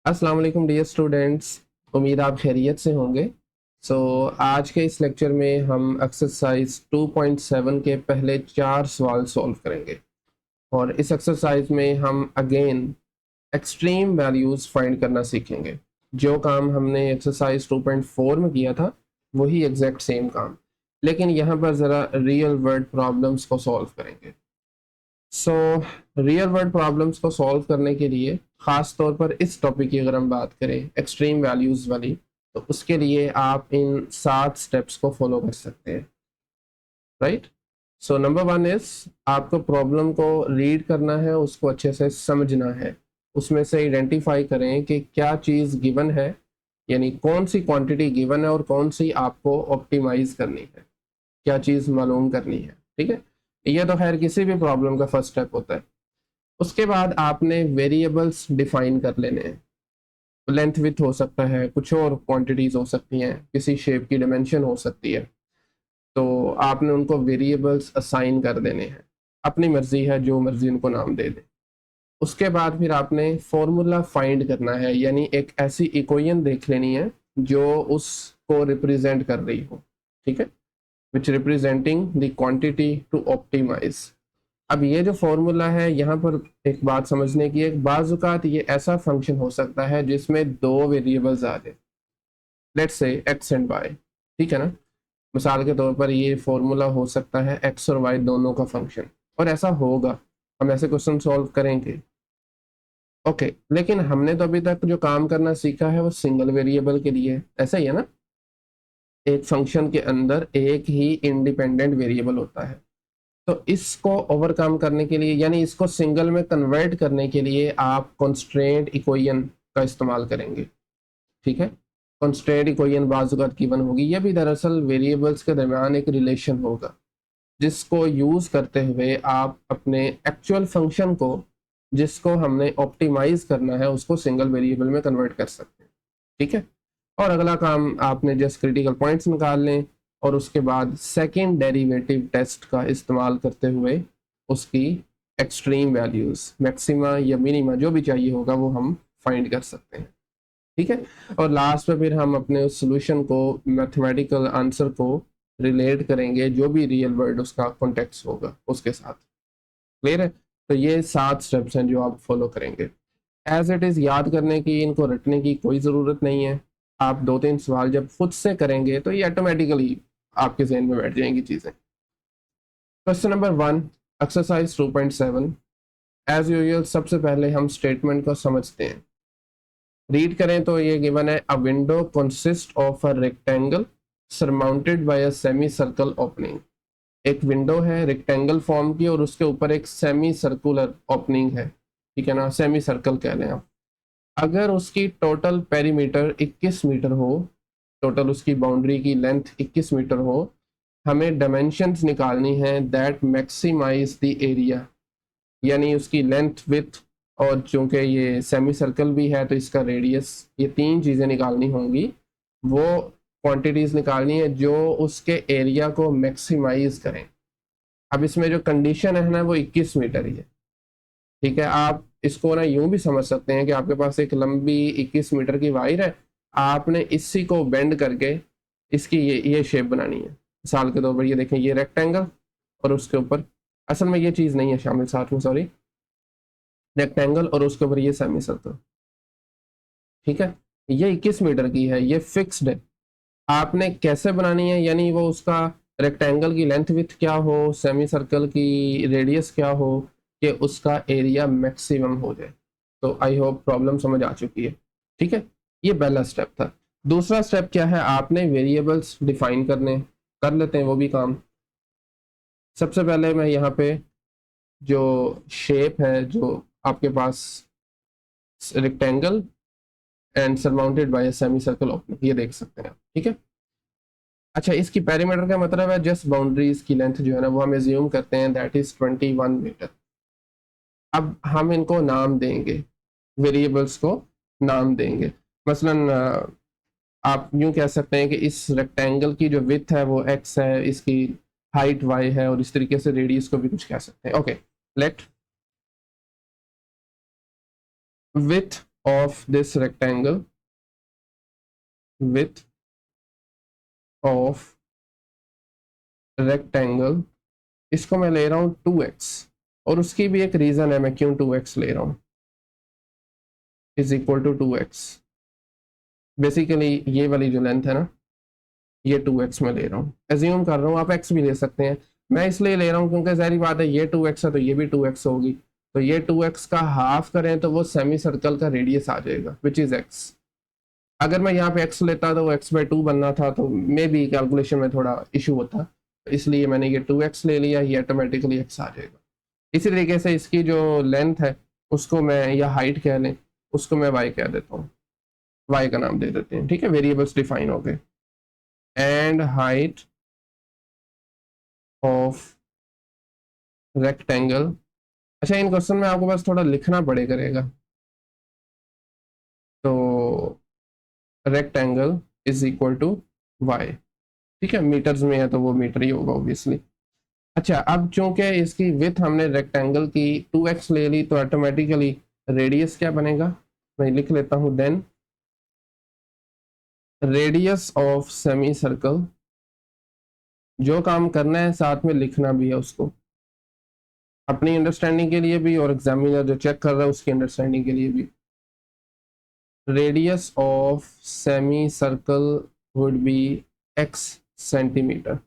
अस्सलाम वालेकुम dear students. उम्मीद आप खैरियत से होंगे। आज के इस लेक्चर में हम एक्सरसाइज 2.7 के पहले 4 सवाल सॉल्व करेंगे और इस एक्सरसाइज में हम अगेन एक्सट्रीम वैल्यूज़ फाइंड करना सीखेंगे। जो काम हमने एक्सरसाइज 2.4 में किया था वही एग्जैक्ट सेम काम, लेकिन यहाँ पर ज़रा रियल वर्ल्ड प्रॉब्लम्स को सॉल्व करेंगे। रियल वर्ल्ड प्रॉब्लम्स को सॉल्व करने के लिए ख़ास तौर पर इस टॉपिक की अगर हम बात करें एक्सट्रीम वैल्यूज़ वाली, तो उसके लिए आप इन 7 स्टेप्स को फॉलो कर सकते हैं। राइट। नंबर 1 इज आपको प्रॉब्लम को रीड करना है, उसको अच्छे से समझना है, उसमें से आइडेंटिफाई करें कि क्या चीज़ गिवन है, यानी कौन सी क्वांटिटी गिवन है और कौन सी आपको ऑप्टिमाइज करनी है, क्या चीज़ मालूम करनी है। ठीक है, ये तो खैर किसी भी प्रॉब्लम का फर्स्ट स्टेप होता है। उसके बाद आपने वेरिएबल्स डिफाइन कर लेने हैं। लेंथ विथ हो सकता है, कुछ और क्वांटिटीज हो सकती हैं, किसी शेप की डिमेंशन हो सकती है, तो आपने उनको वेरिएबल्स असाइन कर देने हैं। अपनी मर्जी है, जो मर्जी उनको नाम दे दें। उसके बाद फिर आपने फॉर्मूला फाइंड करना है, यानी एक ऐसी इक्वेशन देख लेनी है जो उसको रिप्रेजेंट कर रही हो। ठीक है, which representing the quantity to optimise. अब ये जो फॉर्मूला है, यहाँ पर एक बात समझने की, एक बाजुकात ये ऐसा फंक्शन हो सकता है जिसमें दो वेरिएबल्स आ जाए, let's say x and Y. ठीक है ना, मिसाल के तौर पर ये फॉर्मूला हो सकता है एक्स और वाई दोनों का फंक्शन, और ऐसा होगा, हम ऐसे क्वेश्चन सॉल्व करेंगे। ओके, लेकिन हमने तो अभी तक जो काम करना सीखा है वो सिंगल वेरिएबल के लिए, ऐसा ही है ना। एक फंक्शन के अंदर एक ही इंडिपेंडेंट वेरिएबल होता है, तो इसको ओवरकम करने के लिए, यानी इसको सिंगल में कन्वर्ट करने के लिए आप कॉन्स्ट्रेंट इक्वेशन का इस्तेमाल करेंगे। ठीक है, कॉन्स्ट्रेंट इक्वेशन बाजुकात गिवन होगी। यह भी दरअसल वेरिएबल्स के दरमियान एक रिलेशन होगा, जिसको यूज करते हुए आप अपने एक्चुअल फंक्शन को, जिसको हमने ऑप्टिमाइज करना है, उसको सिंगल वेरिएबल में कन्वर्ट कर सकते हैं। ठीक है, और अगला काम आपने जस्ट क्रिटिकल पॉइंट्स निकाल लें और उसके बाद सेकेंड डेरिवेटिव टेस्ट का इस्तेमाल करते हुए उसकी एक्सट्रीम वैल्यूज, मैक्सिमा या मिनिमा जो भी चाहिए होगा वो हम फाइंड कर सकते हैं। ठीक है, और लास्ट में फिर हम अपने उस सोल्यूशन को, मैथमेटिकल आंसर को रिलेट करेंगे जो भी रियल वर्ल्ड उसका कॉन्टेक्स्ट होगा उसके साथ। क्लियर है? तो ये 7 स्टेप्स हैं जो आप फॉलो करेंगे। एज इट इज़ याद करने की, इनको रटने की कोई ज़रूरत नहीं है। आप 2-3 सवाल जब खुद से करेंगे तो ये ऑटोमेटिकली आपके जहन में बैठ जाएंगी चीज़ें। Question number 1, exercise 2.7। As usual सबसे पहले हम स्टेटमेंट को समझते हैं। रीड करें तो ये गिवन है, अ window consist of a rectangle surmounted bye a semi circle opening. एक विंडो है रेक्टेंगल फॉर्म की और उसके ऊपर एक सेमी सर्कुलर ओपनिंग है। ठीक है ना, सेमी सर्कल कह लें आप। अगर उसकी टोटल पेरीमीटर 21 मीटर हो, टोटल उसकी बाउंड्री की लेंथ 21 मीटर हो, हमें डायमेंशंस निकालनी है दैट मैक्सिमाइज द एरिया, यानी उसकी लेंथ, विथ, और चूंकि ये सेमी सर्कल भी है तो इसका रेडियस, ये 3 चीज़ें निकालनी होंगी। वो क्वांटिटीज़ निकालनी है जो उसके एरिया को मैक्सिमाइज करें। अब इसमें जो कंडीशन है ना, वो 21 मीटर ही है। ठीक है, आप इसको ना यूं भी समझ सकते हैं कि आपके पास एक लंबी 21 मीटर की वायर है, आपने इसी को बेंड करके इसकी ये शेप बनानी है। मिसाल के तौर पर ये देखें, ये रेक्टेंगल और उसके ऊपर, असल में ये चीज़ नहीं है शामिल साथ में, सॉरी, रेक्टेंगल और उसके ऊपर ये सेमी सर्कल। ठीक है, ये 21 मीटर की है, ये फिक्स्ड है। आपने कैसे बनानी है, यानी वो उसका रेक्टेंगल की लेंथ विथ क्या हो, सेमी सर्कल की रेडियस क्या हो, कि उसका एरिया मैक्सिमम हो जाए। तो आई होप प्रॉब्लम समझ आ चुकी है। ठीक है, ये पहला स्टेप था। दूसरा स्टेप क्या है, आपने वेरिएबल्स डिफाइन करने, कर लेते हैं वो भी काम। सबसे पहले मैं यहाँ पे जो शेप है, जो आपके पास rectangle and surmounted by semi circle opening, ये देख सकते हैं आप। ठीक है, अच्छा, इसकी पेरीमीटर का मतलब है जस्ट बाउंड्रीज की लेंथ जो है ना, वो हम एज्यूम करते हैं दैट इज 21 मीटर। अब हम इनको नाम देंगे, वेरिएबल्स को नाम देंगे। मसलन आप यूं कह सकते हैं कि इस रेक्टेंगल की जो विथ है वो x है, इसकी हाइट y है, और इस तरीके से रेडियस को भी कुछ कह सकते हैं। Okay, let width of this rectangle width of rectangle, इसको मैं ले रहा हूँ 2x, और उसकी भी एक रीजन है मैं क्यों 2x ले रहा हूँ, is equal to 2x। Basically ये वाली जो लेंथ है ना, ये 2x में ले रहा हूँ, एज्यूम कर रहा हूँ, आप x भी ले सकते हैं, मैं इसलिए ले रहा हूँ क्योंकि जाहिर बात है ये 2x है तो ये भी 2x होगी, तो ये 2x का हाफ करें तो वो सेमी सर्कल का रेडियस आ जाएगा विच इज x। अगर मैं यहाँ पे x लेता तो वो x/2 बनना था, तो मे बी कैलकुलेशन में थोड़ा इशू होता, तो इसलिए मैंने ये 2x ले लिया, ये ऑटोमेटिकली x आ जाएगा। इसी तरीके से इसकी जो लेंथ है उसको मैं, या हाइट कह लें, उसको मैं y कह देता हूँ, y का नाम दे देते हैं, ठीक है, वेरिएबल्स डिफाइन हो गए। एंड हाइट ऑफ रेक्टेंगल, अच्छा इन क्वेश्चन में आपको बस थोड़ा लिखना पड़े करेगा, तो rectangle is equal to y, ठीक है, मीटर्स में है तो वो मीटर ही होगा ऑब्वियसली। अच्छा अब चूंकि इसकी विथ हमने रेक्टेंगल की 2x ले ली तो ऑटोमेटिकली रेडियस क्या बनेगा, मैं लिख लेता हूं, then radius of semicircle, जो काम करना है साथ में लिखना भी है उसको, अपनी अंडरस्टैंडिंग के लिए भी और एग्जामिनर जो चेक कर रहा है उसकी अंडरस्टैंडिंग के लिए भी। Radius of semi circle would be x centimetre,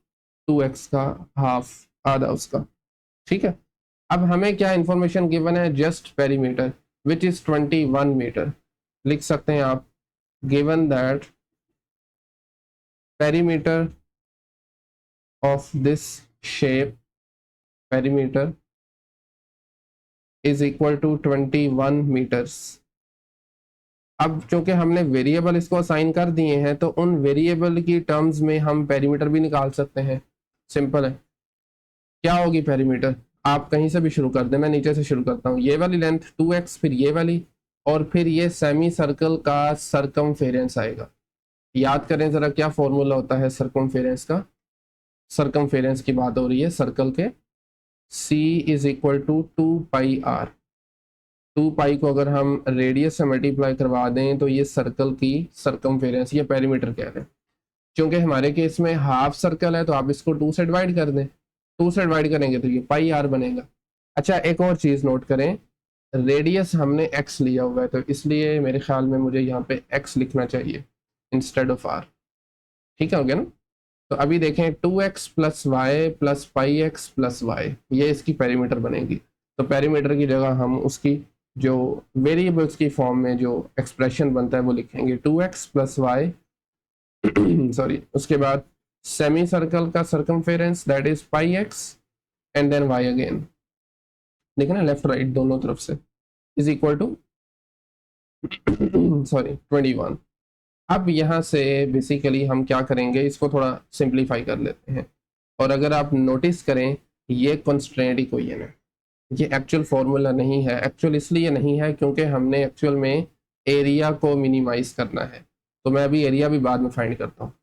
2x का हाफ, आधा उसका, ठीक है। अब हमें क्या इंफॉर्मेशन गिवन है, just perimeter which is 21 metre, लिख सकते हैं आप, given that perimeter of this shape, perimeter is equal to 21 metres. अब चूंकि हमने वेरिएबल इसको असाइन कर दिए हैं तो उन वेरिएबल की टर्म्स में हम पेरीमीटर भी निकाल सकते हैं, सिंपल है। क्या होगी पेरीमीटर, आप कहीं से भी शुरू कर दें, मैं नीचे से शुरू करता हूँ, ये वाली लेंथ 2x, फिर ये वाली, और फिर ये सेमी सर्कल का सरकमफेरेंस आएगा। याद करें जरा क्या फॉर्मूला होता है सरकमफेरेंस का, सरकमफेरेंस की बात हो रही है सर्कल के, c is equal to 2πr, 2π को अगर हम रेडियस से मल्टीप्लाई करवा दें तो ये सर्कल की सरकमफेरेंस, ये पेरीमीटर कह रहे हैं। क्योंकि हमारे केस में हाफ सर्कल है तो आप इसको 2 से डिवाइड कर दें, 2 से डिवाइड करेंगे तो ये πr बनेगा। अच्छा एक और चीज़ नोट करें, रेडियस हमने x लिया हुआ है तो इसलिए मेरे ख्याल में मुझे यहाँ पे x लिखना चाहिए इंस्टेड ऑफ r, ठीक है, हो गया ना। तो अभी देखें 2x plus y plus pi x plus y, ये इसकी पेरीमीटर बनेगी। तो पेरीमीटर की जगह हम उसकी जो वेरिएबल्स की फॉर्म में जो एक्सप्रेशन बनता है वो लिखेंगे 2x प्लस वाई सॉरी, उसके बाद सेमी सर्कल का circumference that is pi x and then y again, देखना ना लेफ्ट राइट दोनों तरफ से, इज इक्वल टू सॉरी 21। अब यहाँ से बेसिकली हम क्या करेंगे, इसको थोड़ा सिंप्लीफाई कर लेते हैं, और अगर आप नोटिस करें ये कंस्ट्रेंट इक्वेशन है, ये एक्चुअल फॉर्मूला नहीं है। एक्चुअल इसलिए नहीं है क्योंकि हमने एक्चुअल में एरिया को मिनिमाइज करना है, तो मैं अभी एरिया भी बाद में फाइंड करता हूँ।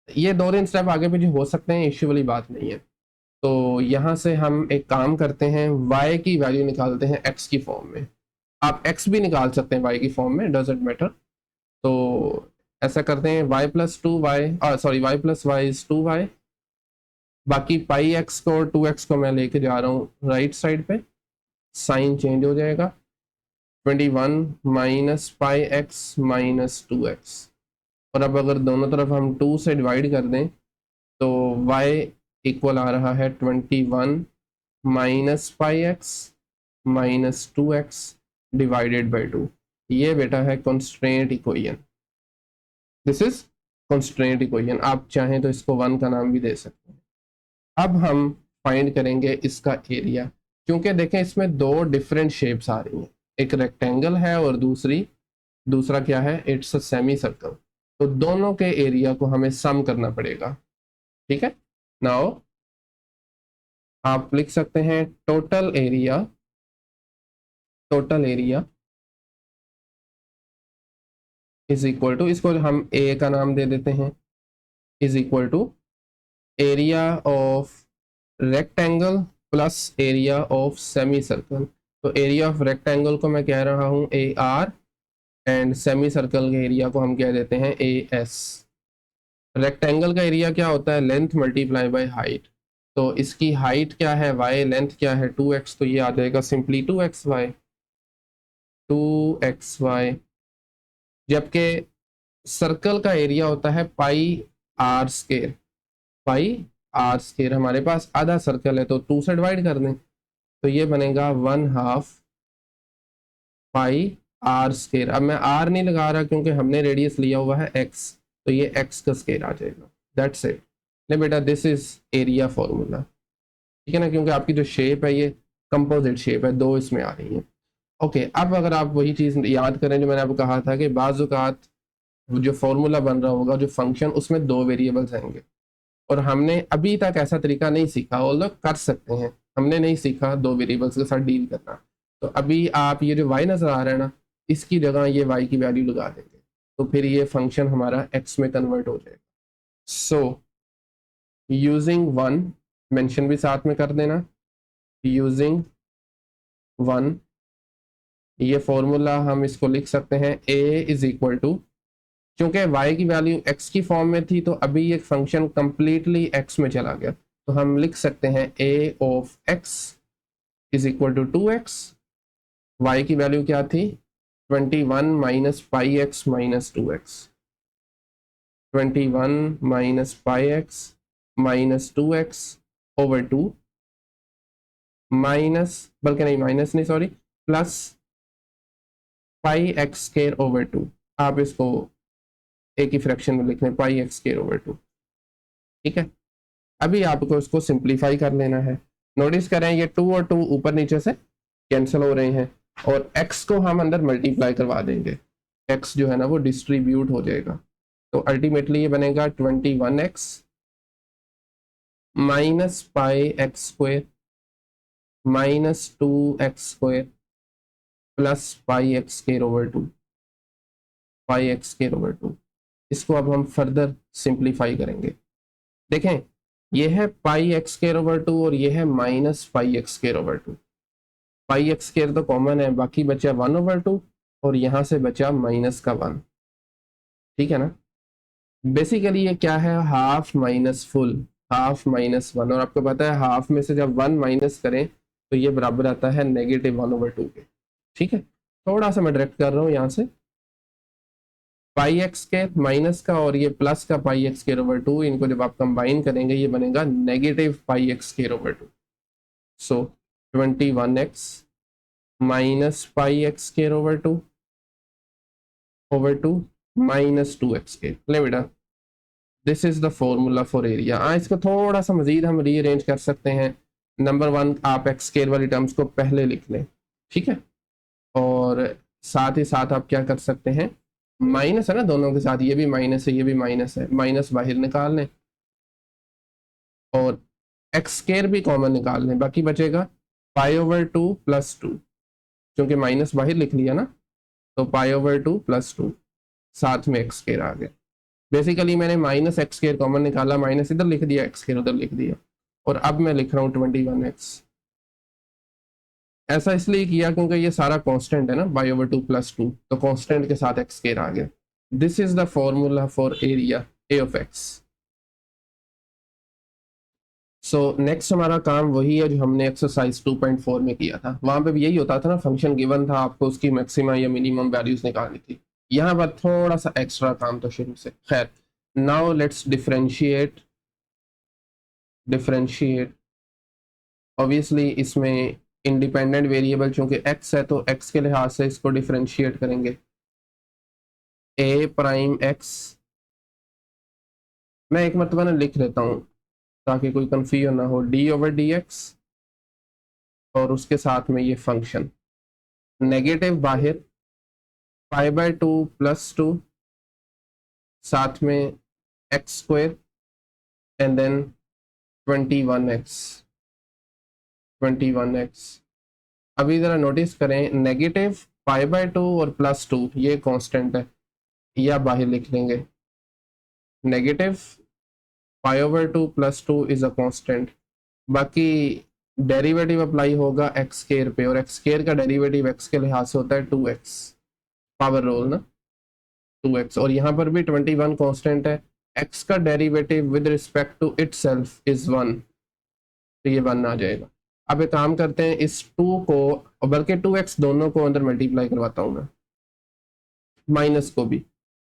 ये 2-3 स्टेप आगे पीछे हो सकते हैं, इश्यू वाली बात नहीं है। तो यहाँ से हम एक काम करते हैं, y की वैल्यू निकालते हैं x की फॉर्म में, आप x भी निकाल सकते हैं y की फॉर्म में, डजंट मैटर। तो ऐसा करते हैं y plus 2y, sorry y plus y is 2y, बाकी पाई एक्स को 2x को मैं लेके जा रहा हूँ राइट साइड पे, साइन चेंज हो जाएगा, 21 minus pi x minus 2x, और अब अगर दोनों तरफ हम 2 से डिवाइड कर दें तो y इक्वल आ रहा है 21 minus pi x minus 2x divided by 2। ये बेटा है constraint equation, this is constraint equation, आप चाहें तो इसको 1 का नाम भी दे सकते हैं। अब हम फाइंड करेंगे इसका एरिया, क्योंकि देखें इसमें दो डिफरेंट शेप्स आ रही हैं, एक रेक्टेंगल है और दूसरा क्या है, इट्स अ सेमी सर्कल, तो दोनों के एरिया को हमें सम करना पड़ेगा, ठीक है। नाउ आप लिख सकते हैं total area is equal to, इसको हम ए का नाम दे देते हैं, is equal to area of rectangle plus area of semicircle. तो एरिया ऑफ रेक्टेंगल को मैं कह रहा हूँ AR एंड सेमी सर्कल के एरिया को हम कह देते हैं ए एस। रेक्टेंगल का एरिया क्या होता है, लेंथ मल्टीप्लाई बाय हाइट। तो इसकी हाइट क्या है y, लेंथ क्या है 2x, तो ये आ जाएगा सिंपली 2xy, 2xy। जबकि सर्कल का एरिया होता है pi r square, pi r square. हमारे पास आधा सर्कल है तो 2 से डिवाइड कर दें, तो ये बनेगा 1/2 पाई आर स्केयर। अब मैं आर नहीं लगा रहा क्योंकि हमने रेडियस लिया हुआ है x, तो ये x का स्केयर आ जाएगा। That's it. नहीं बेटा, दिस इज एरिया फॉर्मूला, ठीक है ना, क्योंकि आपकी जो शेप है ये कंपोजिट शेप है, दो इसमें आ रही है। ओके, अब अगर आप वही चीज़ याद करें जो मैंने आपको कहा था कि बाज़ औक़ात जो फॉर्मूला बन रहा होगा, जो फंक्शन, उसमें दो वेरिएबल्स आएंगे और हमने अभी तक ऐसा तरीका नहीं सीखा, वो लोग कर सकते हैं, हमने नहीं सीखा दो वेरिएबल्स के साथ डील करना। तो अभी आप ये जो y नज़र आ रहा है ना, इसकी जगह ये y की वैल्यू लगा देंगे, तो फिर ये फंक्शन हमारा x में कन्वर्ट हो जाएगा। सो यूजिंग 1, मेंशन भी साथ में कर देना, यूजिंग 1, ये फॉर्मूला हम इसको लिख सकते हैं a इज इक्वल टू, क्योंकि y की वैल्यू x की फॉर्म में थी तो अभी ये फंक्शन कंप्लीटली x में चला गया, तो हम लिख सकते हैं a of x is equal to 2x। y की वैल्यू क्या थी, 21 minus pi x minus 2x, 21 minus pi x minus 2x over 2, minus, बल्कि नहीं माइनस नहीं sorry, plus pi x square over 2। आप इसको एक ही फ्रैक्शन में लिख लें, पाई एक्स स्क्वायर ओवर 2, ठीक है। अभी आपको इसको सिंप्लीफाई कर लेना है। नोटिस करें ये 2 और 2 ऊपर नीचे से कैंसिल हो रहे हैं और x को हम अंदर मल्टीप्लाई करवा देंगे, x जो है ना वो डिस्ट्रीब्यूट हो जाएगा, तो अल्टीमेटली ये बनेगा 21x minus pi x square minus 2x square plus pi x square over 2, पाई एक्स स्क्वायर ओवर 2। इसको अब हम फर्दर सिंप्लीफाई करेंगे। देखें, ये है पाई एक्स स्क्वायर ओवर 2 और ये है minus pi x square over 2। पाई एक्स स्क्वायर तो कॉमन है, बाकी बचा 1 ओवर 2 और यहाँ से बचा माइनस का 1, ठीक है ना। बेसिकली ये क्या है, half minus full, half minus 1, और आपको पता है हाफ में से जब 1 माइनस करें तो ये बराबर आता है -1 ओवर 2 के, ठीक है। थोड़ा सा मैं डायरेक्ट कर रहा हूँ यहाँ से, पाई एक्स स्क्वायर माइनस का और ये प्लस का पाई एक्स स्क्वायर ओवर 2, इनको जब आप कंबाइन करेंगे ये बनेगा नेगेटिव पाई एक्स स्क्वायर ओवर 2। सो 21x minus pi x square over 2 minus 2x square. ले बेटा, this is the formula for area. इसको थोड़ा सा मजीद हम रीअरेंज कर सकते हैं। नंबर 1, आप एक्स स्क्वायर वाली टर्म्स को पहले लिख लें, ठीक है, और साथ ही साथ आप क्या कर सकते हैं, माइनस है ना दोनों के साथ, ये भी माइनस है ये भी माइनस है, माइनस बाहर निकाल लें और एक्स स्क्वायर भी कॉमन निकाल लें, बाकी बचेगा पाई ओवर 2 प्लस 2, क्योंकि माइनस बाहर लिख लिया ना, तो पाई ओवर 2 प्लस 2, साथ में एक्स स्क्वायर आ गया। बेसिकली मैंने माइनस एक्स स्क्वायर कॉमन निकाला, माइनस इधर लिख दिया, एक्स स्क्वायर उधर लिख दिया, और अब मैं लिख रहा हूँ 21x। ऐसा इसलिए किया क्योंकि ये सारा कांस्टेंट है ना, पाई ओवर 2 प्लस 2, तो कांस्टेंट के साथ एक्स स्क्वायर आ गया। This is the formula for area A of x. So next हमारा काम वही है जो हमने एक्सरसाइज 2.4 में किया था। वहां पे भी यही होता था ना, फंक्शन गिवन था, आपको उसकी मैक्सिमम या मिनिमम वैल्यूज निकालनी थी। यहाँ पर थोड़ा सा एक्स्ट्रा काम तो शुरू से। खैर, नाउ लेट्स डिफरेंशिएट ऑब्वियसली इसमें इंडिपेंडेंट वेरिएबल चूंकि x है तो x के लिहाज से इसको डिफरेंशिएट करेंगे। a प्राइम x, मैं एक मरतबा ना लिख लेता हूँ ताकि कोई कंफ्यूजन ना हो, d ओवर डी एक्स और उसके साथ में ये फंक्शन नेगेटिव बाहर पाई बाय 2 प्लस 2, साथ में x square and then 21x। अभी ज़रा नोटिस करें, नेगेटिव पाई बाय 2 और प्लस 2 ये कांस्टेंट है, या बाहर लिख लेंगे negative pi over 2 plus 2 is a constant. बाकी डेरिवेटिव अप्लाई होगा एक्स स्क्वायर पे, और एक्स स्क्वायर का डेरिवेटिव एक्स के लिहाज से होता है 2x। पावर रोल ना 2x, और यहाँ पर भी 21 कांस्टेंट है, x का derivative with respect to itself is 1, तो ये 1 आ जाएगा। अब एक काम करते हैं, इस 2 को, बल्कि 2x दोनों को अंदर मल्टीप्लाई करवाता हूँ मैं, माइनस को भी,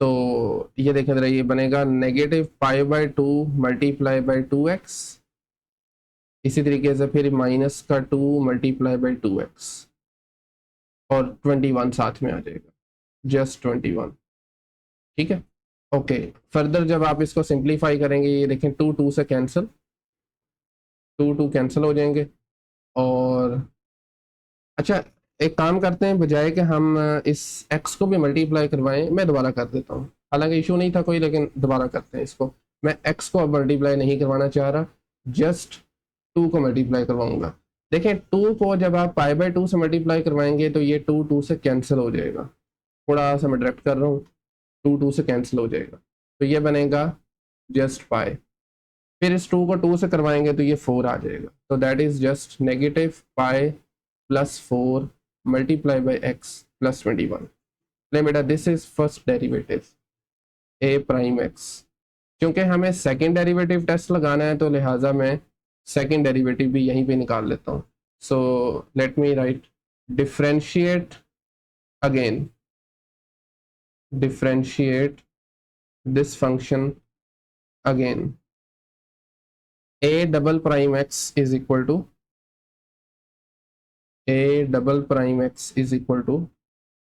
तो ये देखें जरा, ये बनेगा -π/2 मल्टीप्लाई बाई 2x, इसी तरीके से फिर माइनस का 2 मल्टीप्लाई बाई 2x, और 21 साथ में आ जाएगा, जस्ट 21। ठीक है, ओके। फर्दर जब आप इसको सिंप्लीफाई करेंगे, ये देखें 2 2 से कैंसिल, 2 2 कैंसिल हो जाएंगे। और अच्छा, एक काम करते हैं, बजाय कि हम इस x को भी मल्टीप्लाई करवाएं, मैं दोबारा कर देता हूँ, हालांकि इशू नहीं था कोई, लेकिन दोबारा करते हैं इसको। मैं x को अब मल्टीप्लाई नहीं करवाना चाह रहा, जस्ट 2 को मल्टीप्लाई करवाऊंगा। देखें 2 को जब आप π/2 से मल्टीप्लाई करवाएंगे तो ये 2 2 से कैंसिल हो जाएगा, थोड़ा सा मैं डायरेक्ट कर रहा हूँ, 2 2 से कैंसिल हो जाएगा, तो ये बनेगा जस्ट पाई। फिर इस 2 को 2 से करवाएंगे तो ये 4 आ जाएगा, तो that is just -π+4 multiply by x plus 21। ले बेटा, this is first derivative a'(x), क्योंकि हमें सेकेंड डेरिवेटिव टेस्ट लगाना है तो लिहाजा मैं सेकेंड डेरिवेटिव भी यहीं पे निकाल लेता हूँ। So let me right differentiate again, differentiate this function again, a'(x) is equal to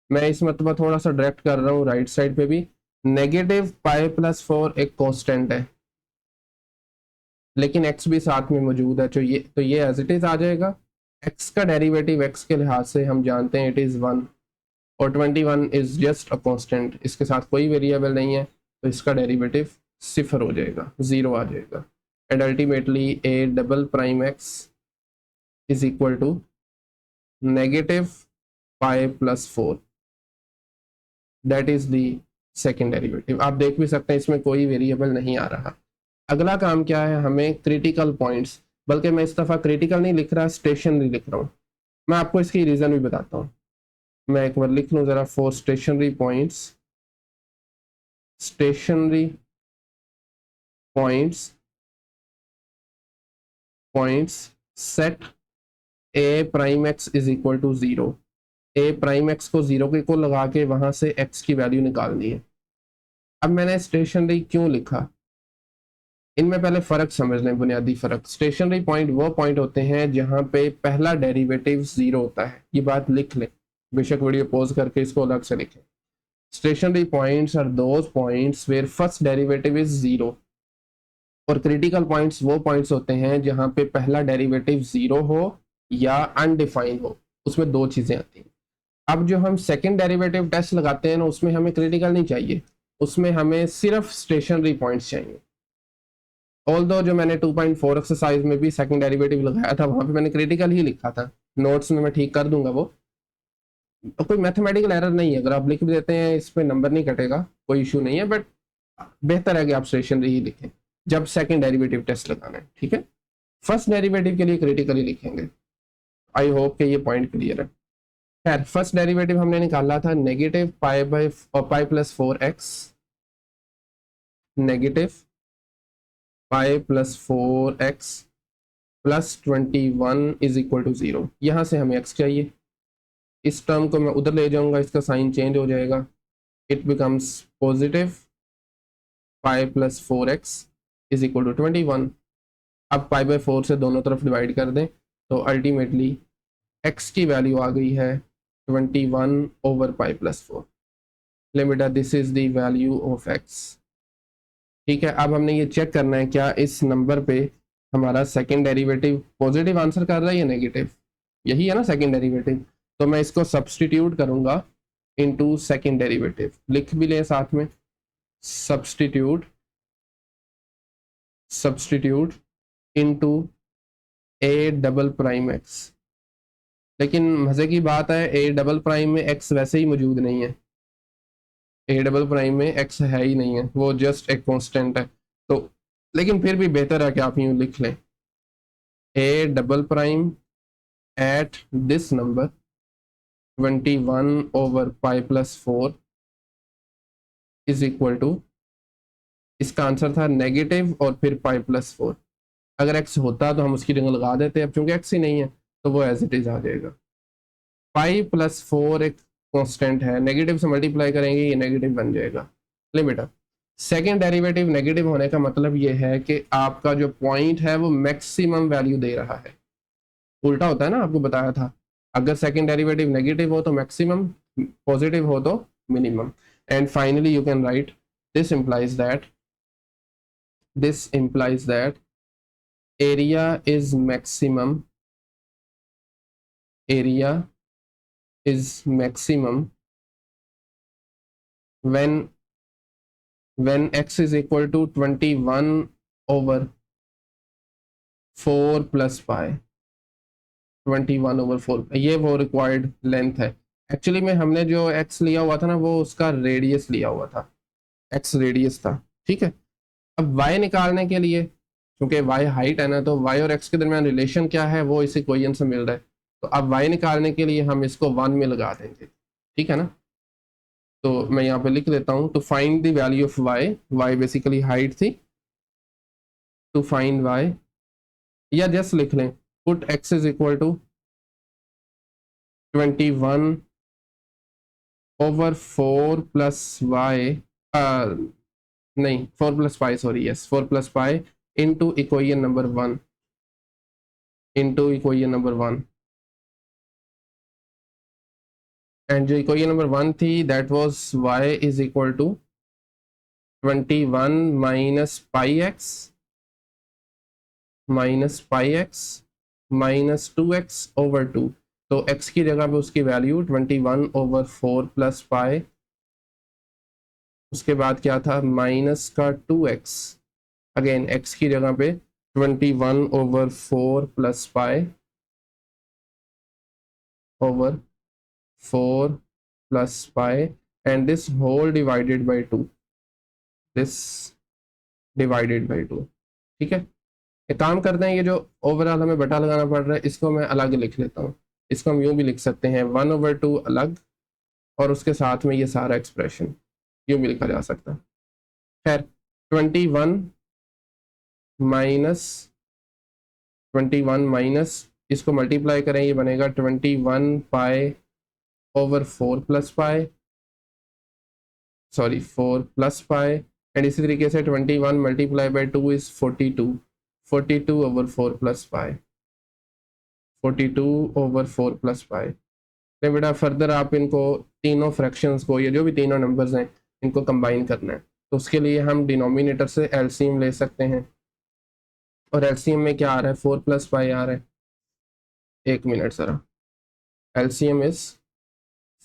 मैं इस मतलब थोड़ा सा डायरेक्ट कर रहा हूँ राइट साइड पे भी, -π+4 एक कांस्टेंट है, लेकिन x भी साथ में मौजूद है, तो ये एज इट इज आ जाएगा। x का डेरिवेटिव x के लिहाज से हम जानते हैं इट इज 1, और 21 इज जस्ट अ कांस्टेंट, इसके साथ कोई वेरिएबल नहीं है, तो इसका डेरिवेटिव 0 हो जाएगा, 0 आ जाएगा। And ultimately a'(x) is equal to -π+4, that is the second derivative. आप देख भी सकते हैं इसमें कोई वेरिएबल नहीं आ रहा। अगला काम क्या है, हमें क्रिटिकल पॉइंट्स, बल्कि मैं इस दफ़ा क्रिटिकल नहीं लिख रहा, स्टेशनरी लिख रहा हूँ। मैं आपको इसकी रीज़न भी बताता हूँ, मैं एक बार लिख लूँ ज़रा, for stationary points, set a'(x) is equal to 0, a'(x) को 0 के को लगा के वहां से x की वैल्यू निकालनी है। अब मैंने स्टेशनरी क्यों लिखा, इनमें पहले फ़र्क समझ लें, बुनियादी फ़र्क। स्टेशनरी पॉइंट वो पॉइंट होते हैं जहाँ पे पहला डेरिवेटिव 0 होता है, ये बात लिख लें, बेशक वीडियो पॉज करके इसको अलग से लिखें। Stationary points are those points where first derivative is 0, और क्रिटिकल पॉइंट्स वो पॉइंट्स होते हैं जहाँ पे पहला डेरिवेटिव 0 हो या अनडिफाइन हो, उसमें दो चीज़ें आती हैं। अब जो हम सेकेंड डेरिवेटिव टेस्ट लगाते हैं ना, उसमें हमें क्रिटिकल नहीं चाहिए, उसमें हमें सिर्फ स्टेशनरी पॉइंट्स चाहिए। ऑल्दो जो मैंने 2.4 एक्सरसाइज में भी सेकेंड डेरिवेटिव लगाया था, वहां पे मैंने क्रिटिकल ही लिखा था, नोट्स में मैं ठीक कर दूंगा वो, तो कोई मैथमेटिकल एरर नहीं है, अगर आप लिख भी देते हैं इस पे नंबर नहीं कटेगा, कोई इशू नहीं है, बट बेहतर है कि आप स्टेशनरी ही लिखें जब सेकेंड डेरिवेटिव टेस्ट लगाना है। ठीक है, फर्स्ट डेरिवेटिव के लिए क्रिटिकली लिखेंगे। आई होप कि ये पॉइंट क्लियर है। खैर, फर्स्ट डेरिवेटिव हमने निकाला था -π+4x, -π+4x plus 21 is equal to 0। यहाँ से हमें x चाहिए, इस टर्म को मैं उधर ले जाऊंगा, इसका साइन चेंज हो जाएगा, it becomes positive π+4x is equal to 21। अब π/4 से दोनों तरफ डिवाइड कर दें तो अल्टीमेटली x की वैल्यू आ गई है 21/π+4। Limit this is the value of x। ठीक है, अब हमने ये चेक करना है क्या इस नंबर पे हमारा सेकेंड डेरिवेटिव पॉजिटिव आंसर कर रहा है या नेगेटिव, यही है ना सेकेंड डेरिवेटिव। तो मैं इसको सब्सटीट्यूट करूंगा इनटू सेकेंड डेरिवेटिव, लिख भी लें साथ में, सब्सटीट्यूट इनटू a'(x), लेकिन मजे की बात है a' में x वैसे ही मौजूद नहीं है, a' में x है ही नहीं है, वो जस्ट एक कांस्टेंट है। तो लेकिन फिर भी बेहतर है कि आप यूं लिख लें a' at this number 21/π+4 is equal to, इसका आंसर था नेगेटिव और फिर π+4। अगर x होता तो हम उसकी जगह लगा देते, अब चूंकि x ही नहीं है तो वो एज इट इज आ जाएगा। π+4 एक कांस्टेंट है, नेगेटिव से मल्टीप्लाई करेंगे ये नेगेटिव बन जाएगा। ले बेटा, सेकेंड डेरिवेटिव नेगेटिव होने का मतलब ये है कि आपका जो पॉइंट है वो मैक्सिमम वैल्यू दे रहा है। उल्टा होता है ना, आपको बताया था, अगर सेकेंड डेरिवेटिव नेगेटिव हो तो मैक्सिमम, पॉजिटिव हो तो minimum. And finally you can write this implies that area is maximum when x is equal to 21/4 + π। 21/4, ये वो रिक्वायर्ड लेंथ है। एक्चुअली में हमने जो x लिया हुआ था ना, वो उसका रेडियस लिया हुआ था, x रेडियस था, ठीक है। अब y निकालने के लिए, क्योंकि y हाइट है ना, तो y और x के दरमियान रिलेशन क्या है वो इस इक्वेशन से मिल रहा है। तो अब y निकालने के लिए हम इसको 1 में लगा देंगे, ठीक है ना। तो मैं यहाँ पे लिख देता हूँ, to find the value of y basically height थी, टू फाइंड y, या जस्ट लिख लें put x is equal to 21/4 + y, नहीं 4 + π, sorry, yes 4 + π into equation number 1, and जो इक्वेशन नंबर 1 थी that was y is equal to 21 - πx - 2x/2। तो x की जगह पे उसकी वैल्यू 21/4 + π, उसके बाद क्या था माइनस का 2x, अगेन x की जगह पे 21/4 + π/4 + π, and this whole divided by 2, ठीक है। एक काम करते हैं, ये जो ओवरऑल हमें बटा लगाना पड़ रहा है इसको मैं अलग लिख लेता हूँ। इसको हम यूँ भी लिख सकते हैं 1/2 अलग, और उसके साथ में ये सारा एक्सप्रेशन यूँ भी लिखा जा सकता है। खैर 21 माइनस इसको मल्टीप्लाई करें, ये बनेगा 21π/4 + π, सॉरी 4 + π, एंड इसी तरीके से 21 मल्टीप्लाई बाई 2 इज 42, 42/4 + π, 42/4 + π। नहीं बेटा, फर्दर आप इनको तीनों फ्रैक्शंस को, ये जो भी तीनों नंबर्स हैं इनको कंबाइन करना है, तो उसके लिए हम डिनोमिनेटर से एलसीएम ले सकते हैं, और एलसीएम में क्या आ रहा है 4 + π आ रहा है। एक मिनट ज़रा, एलसीएम इज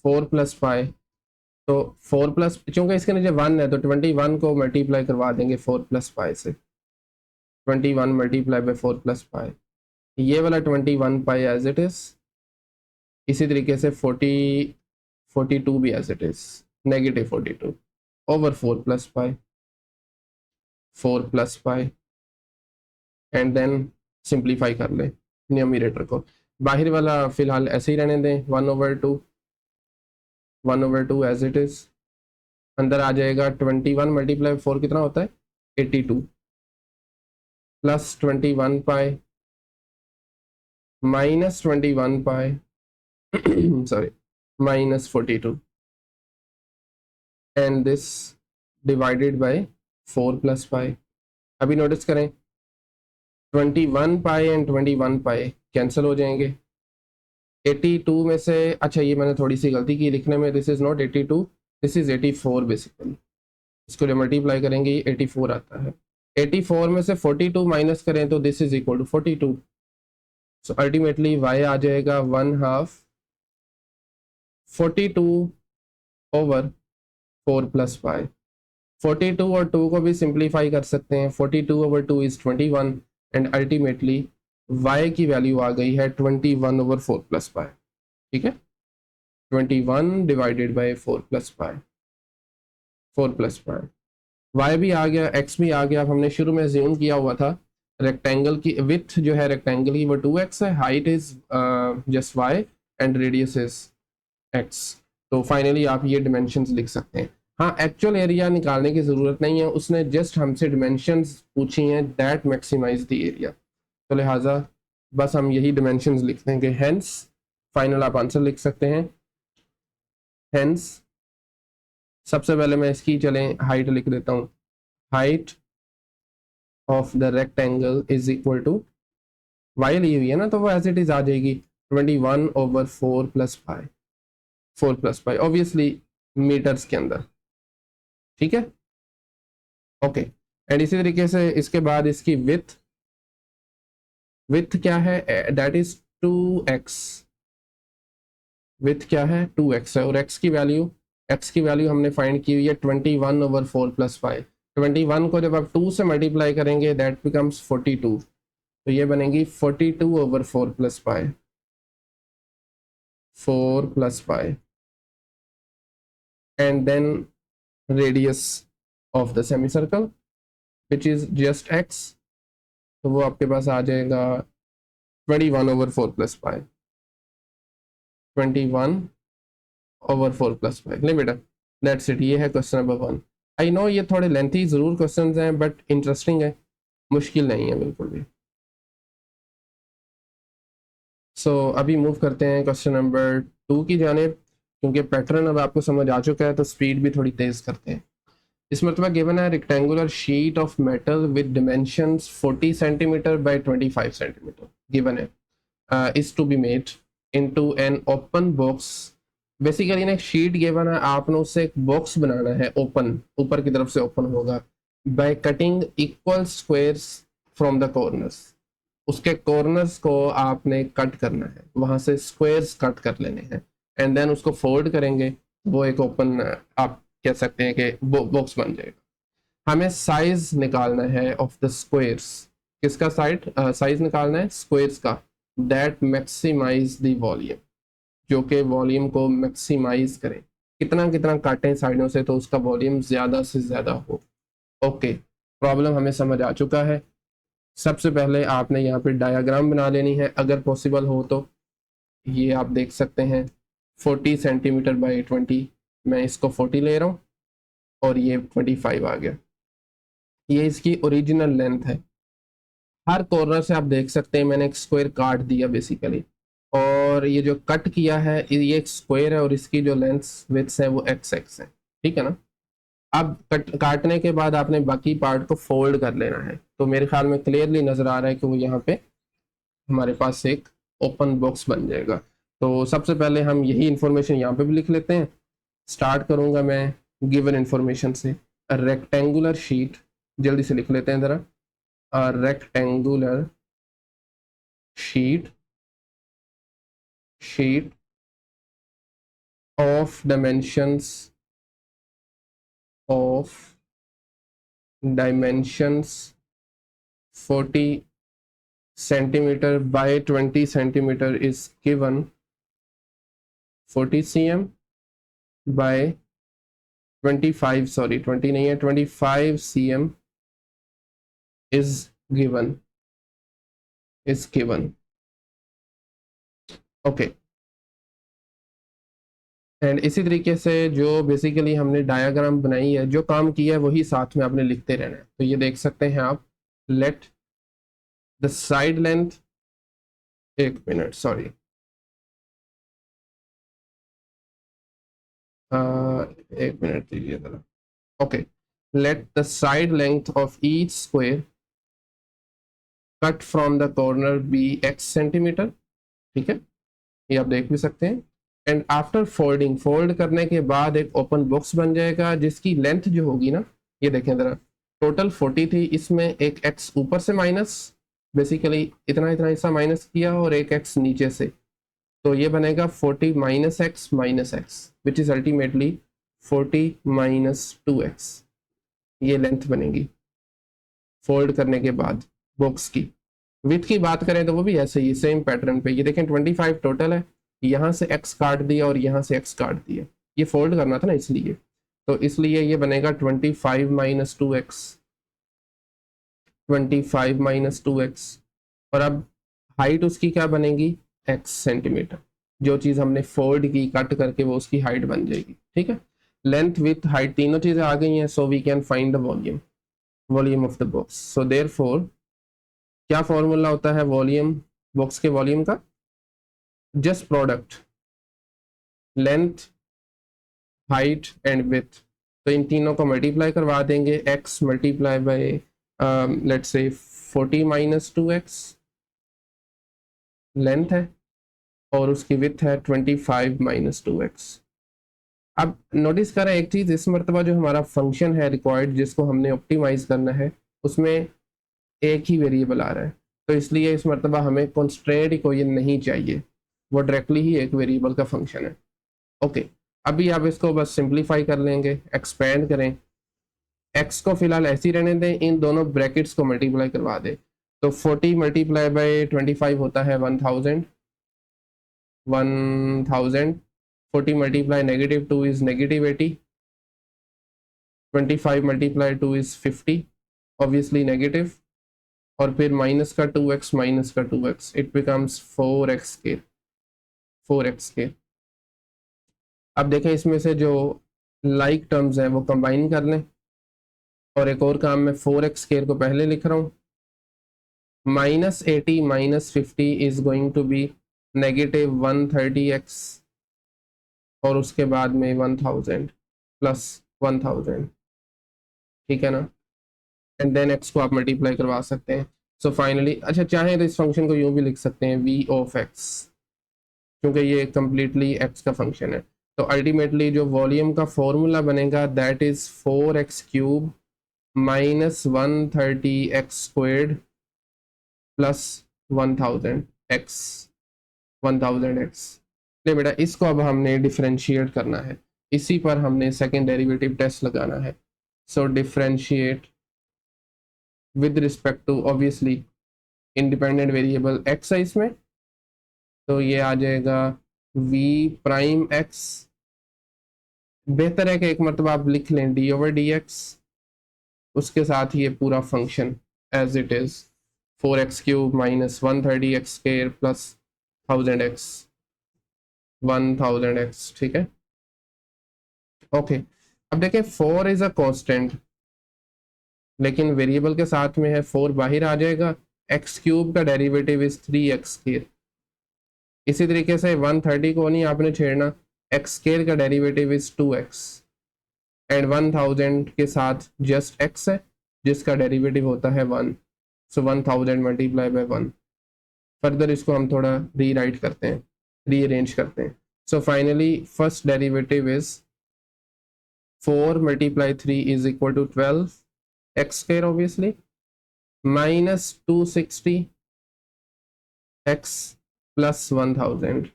4 + π, तो 4 प्लस, चूँकि इसके नीचे 1 है तो 21 को मल्टीप्लाई करवा देंगे 4 + π से, 21 मल्टीप्लाई बाई 4 + π, ये वाला 21π एज इट इज़, इसी तरीके से 42 भी as it is, -42/4 + π, 4 + π, and then simplify कर ले न्यूमरेटर को, बाहर वाला फिलहाल ऐसे ही रहने दें, 1/2 एज इट इज़, अंदर आ जाएगा 21 मल्टीप्लाई 4 कितना होता है 82, plus 21π minus 21π sorry -42, and this divided by 4 + π। अभी नोटिस करें 21π एंड 21π कैंसिल हो जाएंगे, 82 में से, अच्छा ये मैंने थोड़ी सी गलती की लिखने में, this is not 82, this is 84 basically, इसको जब मल्टीप्लाई करेंगे ये 84 आता है, 84 में से 42 माइनस करें तो this is equal to 42, so ultimately y आ जाएगा 1/2 42/4 + π। 42 और 2 को भी सिंप्लीफाई कर सकते हैं, 42/2 इज 21, एंड अल्टीमेटली y की वैल्यू आ गई है 21/4 + π, ठीक है, 21 डिवाइडेड बाई 4 + π, 4 + π, y भी आ गया, x भी आ गया। अब हमने शुरू में ज्यूम किया हुआ था रेक्टेंगल की विड्थ जो है रेक्टेंगल की वो 2x है, height is just y, and radius is x. तो फाइनली आप ये डिमेंशंस लिख सकते हैं। हाँ, एक्चुअल एरिया निकालने की ज़रूरत नहीं है, उसने जस्ट हमसे डिमेंशंस पूछी हैं दैट मैक्सिमाइज द एरिया, तो लिहाजा बस हम यही डिमेंशंस लिख देंगे। हेंस फाइनल आप आंसर लिख सकते हैं। हेंस सबसे पहले मैं इसकी चलें हाइट लिख देता हूँ। Height of the rectangle is equal to, y ली हुई है ना तो वो एज इट इज आ जाएगी 21/4 + 5, 4 + 5 ऑब्वियसली मीटर्स के अंदर। ठीक है, ओके। एंड इसी तरीके से इसके बाद इसकी विथ, विथ क्या है, दैट इज 2x। विथ क्या है, 2x है, और x की वैल्यू हमने फाइंड की हुई है 21/4 + 5। 21 को जब आप 2 से मल्टीप्लाई करेंगे दैट बिकम्स 42, तो ये बनेगी 42/4 + 5, 4 + 5 and then radius of the semicircle which is just x, तो वो आपके पास आ जाएगा 21/4 + 5, 21/4 + 5। नहीं बेटा, दैट्स इट, ये है क्वेश्चन नंबर 1। आई नो ये थोड़े लेंथी ज़रूर क्वेश्चन हैं बट इंटरेस्टिंग है, मुश्किल नहीं है बिल्कुल भी। सो अभी मूव करते हैं क्वेश्चन नंबर 2 की जानिब, क्योंकि पैटर्न अब आपको समझ आ चुका है तो स्पीड भी थोड़ी तेज़ करते हैं। इस मरतबा गिवन है rectangular sheet of metal with dimensions 40 centimetre bye 25 centimetre given है, is to be made into an open box। Basically ना एक शीट गिवन है, आपने उससे एक बॉक्स बनाना है ओपन, ऊपर की तरफ से ओपन होगा, by cutting equal squares from the corners. उसके कॉर्नर्स को आपने कट करना है, वहां से स्क्वायर्स कट कर लेने हैं एंड देन उसको फोल्ड करेंगे, वो एक ओपन आप कह सकते हैं कि बॉक्स बन जाएगा। हमें साइज निकालना है ऑफ द स्क्वायर्स, किसका साइज निकालना है, स्क्वायर्स का, दैट मैक्सिमाइज द वॉल्यूम, जो कि वॉल्यूम को मैक्सिमाइज करें, कितना कितना काटें साइडों से तो उसका वॉल्यूम ज़्यादा से ज़्यादा हो। ओके, प्रॉब्लम हमें समझ आ चुका है। सबसे पहले आपने यहाँ पे डायग्राम बना लेनी है, अगर पॉसिबल हो तो ये आप देख सकते हैं 40 सेंटीमीटर बाई 20, मैं इसको 40 ले रहा हूँ और ये 25 आ गया, ये इसकी ओरिजिनल लेंथ है। हर कॉर्नर से आप देख सकते हैं मैंने एक स्क्वायर काट दिया बेसिकली, और ये जो कट किया है ये एक स्क्वायर है और इसकी जो लेंथ विड्थ है वो x है, ठीक है ना। अब काटने के बाद आपने बाकी पार्ट को फोल्ड कर लेना है, तो मेरे ख्याल में क्लियरली नज़र आ रहा है कि वो यहाँ पे हमारे पास एक ओपन बॉक्स बन जाएगा। तो सबसे पहले हम यही इंफॉर्मेशन यहाँ पे भी लिख लेते हैं। स्टार्ट करूँगा मैं गिवन इंफॉर्मेशन से, रेक्टेंगुलर शीट, जल्दी से लिख लेते हैं ज़रा, rectangular sheet of dimensions 40 centimeter by 20 centimeter is given, 40 cm by 25, sorry 20 नहीं है, 25 cm is given, okay. And इसी तरीके से जो बेसिकली हमने डायग्राम बनाई है, जो काम किया है वही साथ में आपने लिखते रहना है। तो ये देख सकते हैं आप, लेट द साइड लेंथ, एक मिनट सॉरी, एक मिनट दीजिए जरा, okay. Let the side length of each square cut from the corner be x centimetre, ठीक है, ये आप देख भी सकते हैं। एंड आफ्टर फोल्डिंग, फोल्ड करने के बाद एक ओपन बॉक्स बन जाएगा जिसकी लेंथ जो होगी ना, ये देखें ज़रा, टोटल 40 थी, इसमें एक x ऊपर से माइनस, बेसिकली इतना इतना हिस्सा माइनस किया और एक x नीचे से, तो ये बनेगा 40 - x which is ultimately 40 - 2x, ये लेंथ बनेगी फोल्ड करने के बाद बॉक्स की। विथ की बात करें तो वो भी ऐसे ही सेम पैटर्न पे, ये देखें 25 टोटल है, यहाँ से x काट दिया और यहाँ से x काट दिया, ये फोल्ड करना था ना इसलिए, तो इसलिए ये बनेगा 25 - 2x, 25 - 2x, और अब हाइट उसकी क्या बनेगी, x सेंटीमीटर, जो चीज़ हमने फोल्ड की कट करके वो उसकी हाइट बन जाएगी, ठीक है। लेंथ विथ हाइट तीनों चीज़ें आ गई हैं, so we can find the volume of the box. So therefore क्या फॉर्मूला होता है वॉल्यूम, बॉक्स के वॉल्यूम का? Just product length, height and width. तो इन तीनों को मल्टीप्लाई करवा देंगे, x multiply by let's say 40 minus 2x length है और उसकी विथ है 25 माइनस 2x। अब नोटिस करें एक चीज़, इस मरतबा जो हमारा फंक्शन है रिक्वायर्ड जिसको हमने ऑप्टिमाइज करना है उसमें एक ही वेरिएबल आ रहा है, तो इसलिए इस मरतबा हमें कॉन्स्ट्रेंट इक्वेशन नहीं चाहिए, वो डायरेक्टली ही एक वेरिएबल का फंक्शन है। ओके, अभी आप इसको बस सिंप्लीफाई कर लेंगे, एक्सपेंड करें, x को फिलहाल ऐसे ही रहने दें, इन दोनों ब्रैकेट्स को मल्टीप्लाई करवा दें। तो 40 मल्टीप्लाई बाय 25 होता है 1000, 40 multiply -2 is -80, 25 multiply 2 is 50, obviously negative, और फिर माइनस का 2x माइनस का 2x, इट बिकम्स 4x के। अब देखें इसमें से जो लाइक टर्म्स हैं वो कंबाइन कर लें, और एक और काम मैं 4x² को पहले लिख रहा हूँ, -80 minus 50 is going to be -130x, और उसके बाद में 1000 प्लस 1000, ठीक है ना। एंड देन x को आप मल्टीप्लाई करवा सकते हैं। सो फाइनली, अच्छा चाहें तो इस फंक्शन को यूँ भी लिख सकते हैं v ऑफ x, क्योंकि ये कम्प्लीटली x का फंक्शन है। तो अल्टीमेटली जो वॉल्यूम का फॉर्मूला बनेगा that is 4x³ minus 130x² plus 1000x। ले बेटा, इसको अब हमने डिफरेंशिएट करना है, इसी पर हमने सेकेंड डेरिवेटिव टेस्ट लगाना है। So differentiate with respect to obviously independent variable x है इसमें, तो ये आ जाएगा v'(x), बेहतर है कि एक मरतबा आप लिख लें d/dx, उसके साथ ही ये पूरा function as it is 4x³ minus 130x² plus 1000x, ठीक है। ओके, अब देखें 4 इज अ कांस्टेंट, लेकिन वेरिएबल के साथ में है 4 बाहर आ जाएगा, x³ का डेरिवेटिव इज 3x²। इसी तरीके से 130 को नहीं आपने छेड़ना, x² का डेरिवेटिव इज 2x, एंड 1000 के साथ जस्ट x है जिसका डेरिवेटिव होता है 1, सो 1000 मल्टीप्लाई बाय 1। फर्दर इसको हम थोड़ा रीराइट करते हैं, रीअरेंज करते हैं। So finally first derivative is 4 multiply 3 is equal to 12 x² obviously, minus 260 x plus 1000,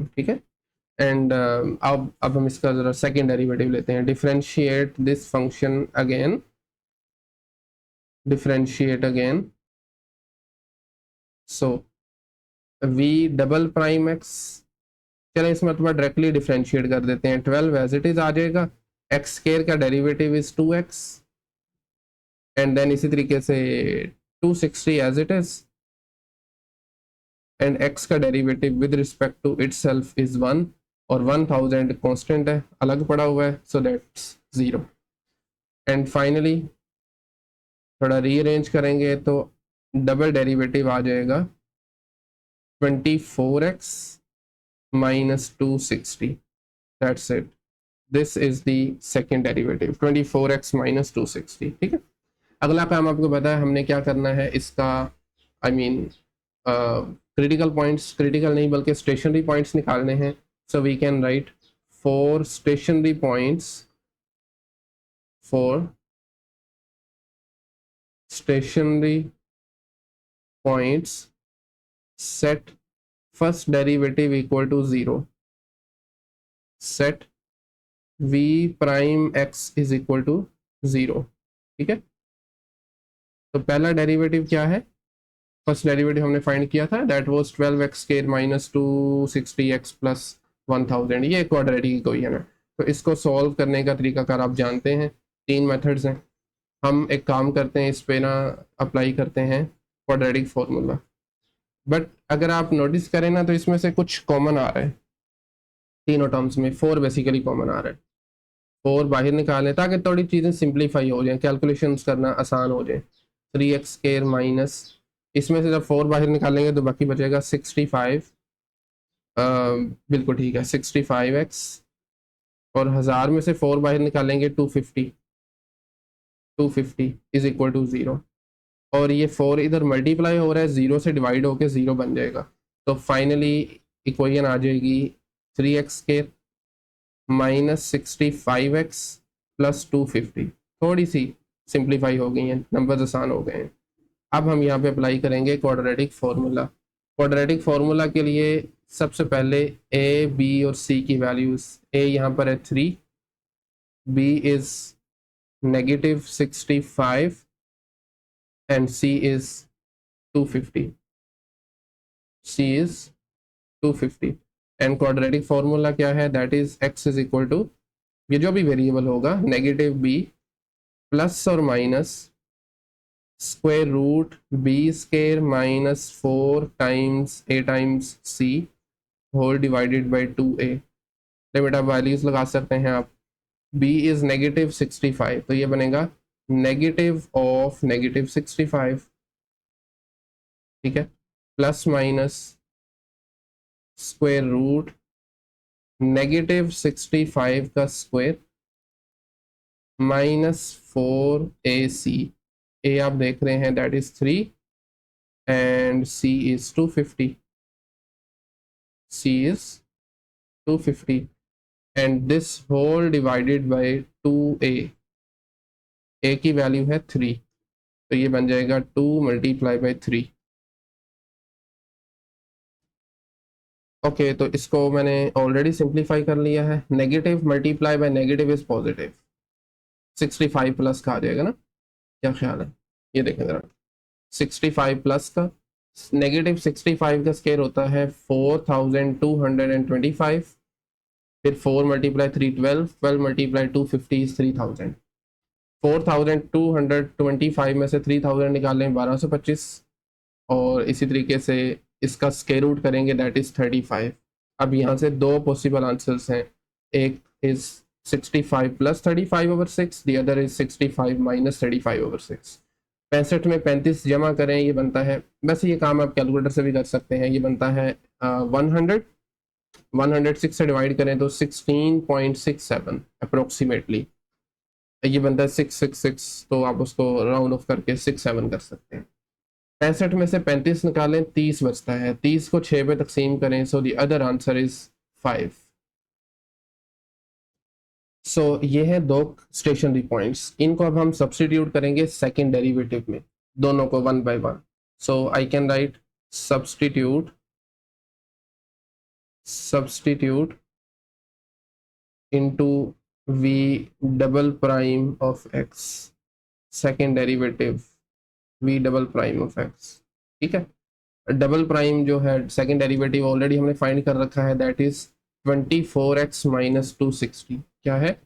ठीक है। एंड अब हम इसका जरा सेकेंड डेरिवेटिव लेते हैं, differentiate this function again, differentiate again, so v'(x), चलो इसमें मतलब डायरेक्टली डिफरेंशिएट कर देते हैं, 12 एज इट इज आ जाएगा, x² का derivative is 2x, and then इसी तरीके से 260 as it is, and x का derivative with respect to itself is 1, और 1000 कांस्टेंट है, अलग पड़ा हुआ है, सो दैट्स 0। एंड फाइनली थोड़ा रीअरेंज करेंगे तो डबल डेरिवेटिव आ जाएगा 24x minus 260, that's it, this is the second derivative 24x minus 260, ठीक है। अगला काम आपको पता है हमने क्या करना है, इसका I mean critical points, critical नहीं बल्कि स्टेशनरी पॉइंट्स निकालने हैं। So we can write 4 stationary points, 4 stationary points set first derivative equal to 0, set v'(x) is equal to 0, ठीक है। तो पहला डेरिवेटिव क्या है, फर्स्ट डेरिवेटिव हमने फाइंड किया था, that was 12x² minus 260x plus 1000, ये क्वाड्रेटिक इक्वेशन है। तो इसको सॉल्व करने का तरीकाकार आप जानते हैं, 3 मेथड्स हैं। हम एक काम करते हैं, इस पे ना अप्लाई करते हैं क्वाड्रेटिक फार्मूला। बट अगर आप नोटिस करें ना तो इसमें से कुछ कॉमन आ रहा है, तीनों टर्म्स में 4 बेसिकली कॉमन आ रहा है। 4 बाहर निकालें ताकि थोड़ी चीज़ें सिंप्लीफाई हो जाए, कैलकुलेशंस करना आसान हो जाए। 3x² माइनस, इसमें से जब 4 बाहर निकालेंगे तो बाकी बचेगा 65, बिल्कुल ठीक है 65x, और 1000 में से 4 बाहर निकालेंगे 250, 250 इज इक्वल टू 0। और ये 4 इधर मल्टीप्लाई हो रहा है, 0 से डिवाइड होकर 0 बन जाएगा। तो फाइनली इक्वेशन आ जाएगी 3x² माइनस 65x प्लस 250। थोड़ी सी सिंप्लीफाई हो गई हैं, नंबर्स आसान हो गए हैं। अब हम यहाँ पे अप्लाई करेंगे क्वाड्रेटिक फार्मूला। क्वाड्रेटिक फार्मूला के लिए सबसे पहले ए, बी और सी की वैल्यूज, ए यहाँ पर है 3, B is -65 and C is 250. C is 250 and quadratic formula क्या है, that is x is equal to, ये जो भी वेरिएबल होगा, -b प्लस और minus square root b² minus 4 times a times c whole divided by 2a। बेटा values लगा सकते हैं आप। b इज -65 तो ये बनेगा नेगेटिव ऑफ -65, ठीक है, प्लस माइनस स्क्वायर रूट -65 का स्क्वायर माइनस 4ac। ए आप देख रहे हैं that is 3 and c is 250, c is 250 and this whole divided by 2a। a की वैल्यू है 3 तो ये बन जाएगा 2 मल्टीप्लाई बाई 3। ओके तो इसको मैंने ऑलरेडी सिंप्लीफाई कर लिया है। Negative multiply by negative is positive, 65 plus का आ जाएगा ना, क्या ख्याल है? ये देखें ज़रा, 65 प्लस का -65 का स्क्वायर होता है 4225, फिर 4 मल्टीप्लाई 3 12, 12 मल्टीप्लाई 250 इज 3000। 4225 में से 3000 निकालें 1225, और इसी तरीके से इसका स्क्वायर रूट करेंगे दैट इज 35। अब यहाँ से दो पॉसिबल आंसर्स हैं, एक is 65 plus 35/6, the other is 65 minus 35/6। 65 में 35 जमा करें, ये बनता है, वैसे ये काम आप कैलकुलेटर से भी कर सकते हैं, ये बनता है 100, 106 से डिवाइड करें तो 16.67 अप्रोक्सीमेटली, ये बनता है 666, तो आप उसको राउंड ऑफ करके 67 कर सकते हैं। 65 में से 35 निकालें, 30 बचता है, 30 को 6 पे तकसीम करें, सो दी अदर आंसर इज 5। सो ये है दो स्टेशनरी पॉइंट्स, इनको अब हम सब्स्टिट्यूट करेंगे सेकंड डेरिवेटिव में, दोनों को one by one. So I can write substitute into v double prime of x, second derivative v double prime of x, ठीक है। डबल प्राइम जो है सेकंड डेरिवेटिव ऑलरेडी हमने फाइंड कर रखा है, दैट इज 24x माइनस 260। क्या है?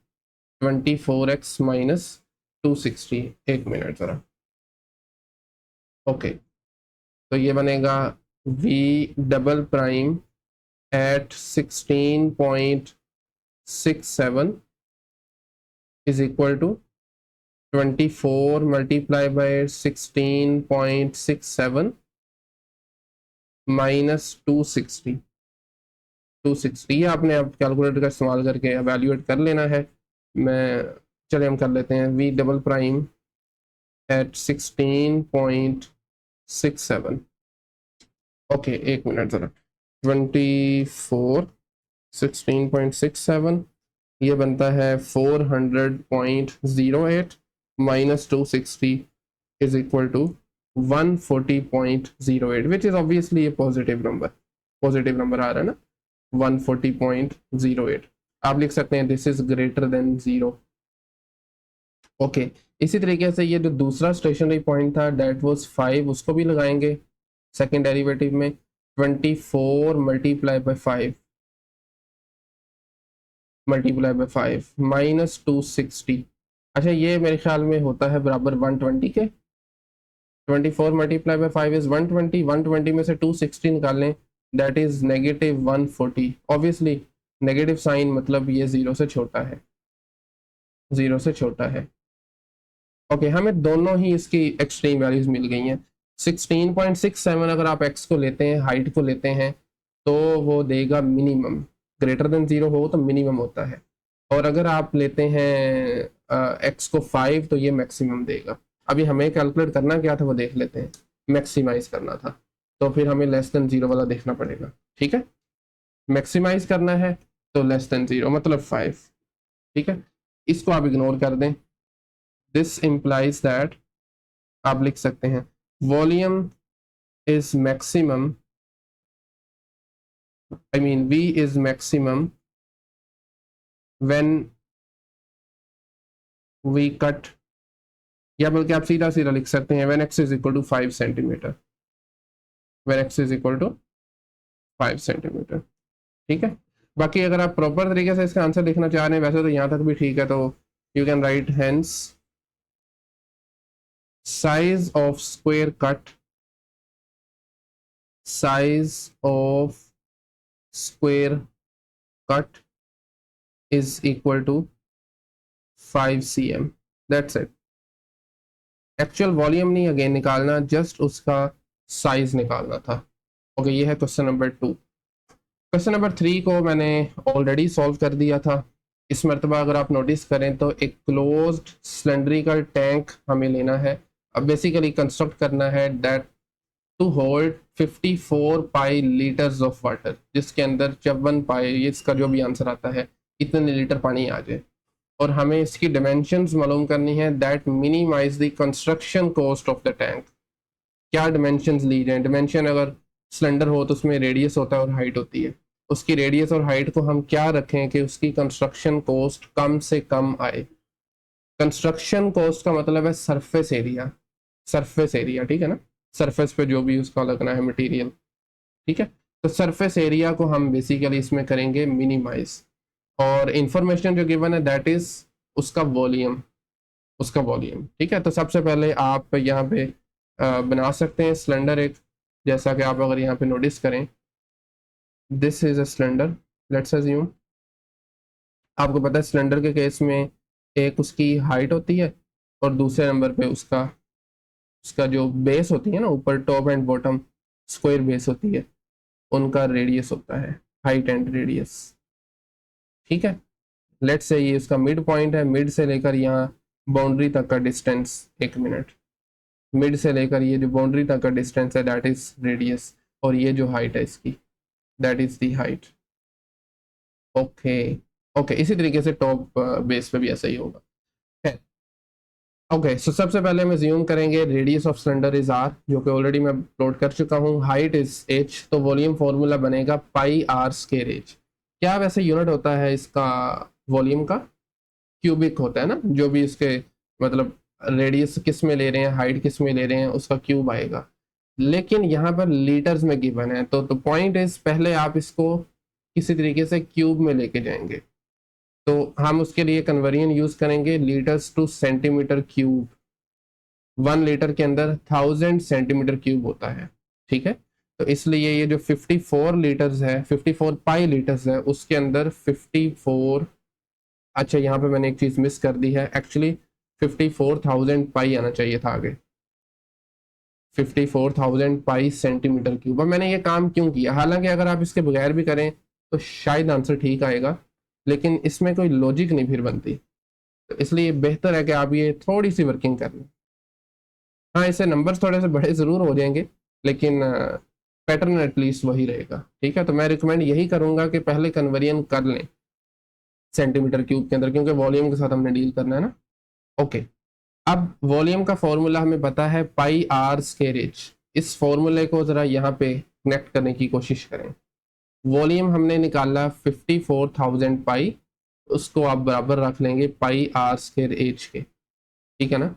24x minus 260। एक मिनट ज़रा, ओके तो ये बनेगा v double prime at 16.67 is equal to 24 multiply by 16.67 minus 260। 260 ये आपने अब कैलकुलेटर का इस्तेमाल करके एवेल्यूएट कर लेना है। मैं चले हम कर लेते हैं v double prime at 16.67। Okay एक मिनट ज़रा, 24 16.67 ये बनता है 400.08 minus 260 is equal to 140.08, which is obviously a positive number, positive number आ रहा है ना, 140.08। आप लिख सकते हैं this is greater than 0। Okay इसी तरीके से ये जो दूसरा स्टेशनरी पॉइंट था दैट वाज 5, उसको भी लगाएंगे सेकेंड डेरिवेटिव में। 24 मल्टीप्लाई बाय 5 माइनस 260। अच्छा ये मेरे ख्याल में होता है बराबर 120 के, 24 मल्टीप्लाई बाय 5 इज 120, 120 में से 260 निकाल लें, that is -140। Obviously negative sign मतलब ये जीरो से छोटा है, जीरो से छोटा है। ओके हमें दोनों ही इसकी एक्सट्रीम वैल्यूज मिल गई हैं। 16.67 अगर आप एक्स को लेते हैं, हाइट को लेते हैं, तो वो देगा मिनिमम, ग्रेटर देन जीरो हो तो मिनिमम होता है, और अगर आप लेते हैं एक्स को 5 तो ये मैक्सिमम देगा। अभी हमें कैलकुलेट करना क्या था वो देख लेते हैं, मैक्सिमाइज करना था, तो फिर हमें लेस देन जीरो वाला देखना पड़ेगा। ठीक है, मैक्सिमाइज करना है तो लेस देन जीरो मतलब 5। ठीक है, इसको आप इग्नोर कर दें। दिस इम्प्लाइज दैट आप लिख सकते हैं volume is maximum, I mean V is maximum when we cut, या बल्कि आप सीधा सीधा लिख सकते हैं when x is equal to 5 centimetre, when x is equal to 5 centimetre. ठीक है, बाकी अगर आप प्रॉपर तरीके से इसका आंसर लिखना चाह रहे हैं वैसे तो यहाँ तक भी ठीक है, तो you can right hence size of square cut, size of square cut is equal to 5 cm, that's it। Actual volume नहीं अगेन निकालना, जस्ट उसका साइज निकालना था। ओके ये है क्वेश्चन नंबर 2। क्वेश्चन नंबर 3 को मैंने ऑलरेडी सॉल्व कर दिया था। इस मरतबा अगर आप नोटिस करें तो एक क्लोज्ड सिलेंड्रिकल टैंक हमें लेना है, अब बेसिकली कंस्ट्रक्ट करना है that to hold 54 pi litres of water, जिसके अंदर 54 पाई, इसका जो भी आंसर आता है इतने लीटर पानी आ जाए, और हमें इसकी डिमेंशंस मालूम करनी है that minimise the construction cost of the tank. क्या डिमेंशंस ली जाए, डिमेंशन अगर सिलेंडर हो तो उसमें रेडियस होता है और हाइट होती है, उसकी रेडियस और हाइट को हम क्या रखें कि उसकी कंस्ट्रक्शन कॉस्ट कम से कम आए। कंस्ट्रक्शन कॉस्ट का मतलब है सरफेस एरिया, सरफेस एरिया, ठीक है ना, सरफेस पे जो भी उसका लगना है मटेरियल। ठीक है, तो सरफेस एरिया को हम बेसिकली इसमें करेंगे मिनिमाइज, और इंफॉर्मेशन जो गिवन है दैट इज उसका वॉल्यूम, उसका वॉल्यूम। ठीक है, तो सबसे पहले आप यहाँ पे बना सकते हैं सिलेंडर एक, जैसा कि आप अगर यहाँ पे नोटिस करें this is a cylinder, let's assume. आपको पता है सिलेंडर के केस में एक उसकी हाइट होती है और दूसरे नंबर पे उसका उसका जो बेस होती है ना, ऊपर top and bottom square base होती है, उनका रेडियस होता है, हाइट एंड रेडियस। ठीक है, लेट्स से ये उसका मिड पॉइंट है, मिड से लेकर यहाँ बाउंड्री तक का डिस्टेंस, एक मिनट, मिड से लेकर ये जो बाउंड्री तक का डिस्टेंस है दैट इज रेडियस, और ये जो हाइट है इसकी that is the height. Okay okay, इसी तरीके से टॉप बेस पे भी ऐसा ही होगा। ओके सो सबसे पहले हम ज्यूम करेंगे radius of cylinder is r, जो कि ऑलरेडी मैं अपलोड कर चुका हूँ, हाइट इज एच, तो वॉल्यूम फॉर्मूला बनेगा पाई आर स्क्वायर एच। क्या वैसे यूनिट होता है इसका वॉल्यूम का, क्यूबिक होता है ना, जो भी इसके मतलब रेडियस किस में ले रहे हैं, हाइट किस में ले रहे हैं, उसका क्यूब आएगा, लेकिन यहाँ पर लीटर्स में गिवन है, तो पॉइंट इज पहले आप इसको किसी तरीके से क्यूब में लेके जाएंगे, तो हम उसके लिए कन्वर्जन यूज करेंगे litres two centimetre cube. 1 litre के अंदर 1000 सेंटीमीटर क्यूब होता है। ठीक है, तो इसलिए ये जो 54 लीटर्स है, 54 पाई लीटर्स है, उसके अंदर 54, अच्छा यहाँ पे मैंने एक चीज मिस कर दी है, एक्चुअली 54,000 पाई आना चाहिए था आगे, 54,000 पाई सेंटीमीटर क्यूब। अब मैंने ये काम क्यों किया, हालांकि अगर आप इसके बगैर भी करें तो शायद आंसर ठीक आएगा, लेकिन इसमें कोई लॉजिक नहीं फिर बनती, तो इसलिए बेहतर है कि आप ये थोड़ी सी वर्किंग कर लें। हाँ, इससे नंबर्स थोड़े से बड़े ज़रूर हो जाएंगे, लेकिन पैटर्न एटलीस्ट वही रहेगा। ठीक है, तो मैं रिकमेंड यही करूँगा कि पहले कन्वर्जन कर लें सेंटीमीटर क्यूब के अंदर, क्योंकि वॉल्यूम के साथ हमने डील करना है ना। ओके, अब वॉल्यूम का फॉर्मूला हमें पता है पाई आर स्क्वायर एच, इस फॉर्मूले को ज़रा यहाँ पे कनेक्ट करने की कोशिश करें। वॉल्यूम हमने निकाला 54,000 पाई, उसको आप बराबर रख लेंगे पाई आर स्क्वायर एच के। ठीक है ना,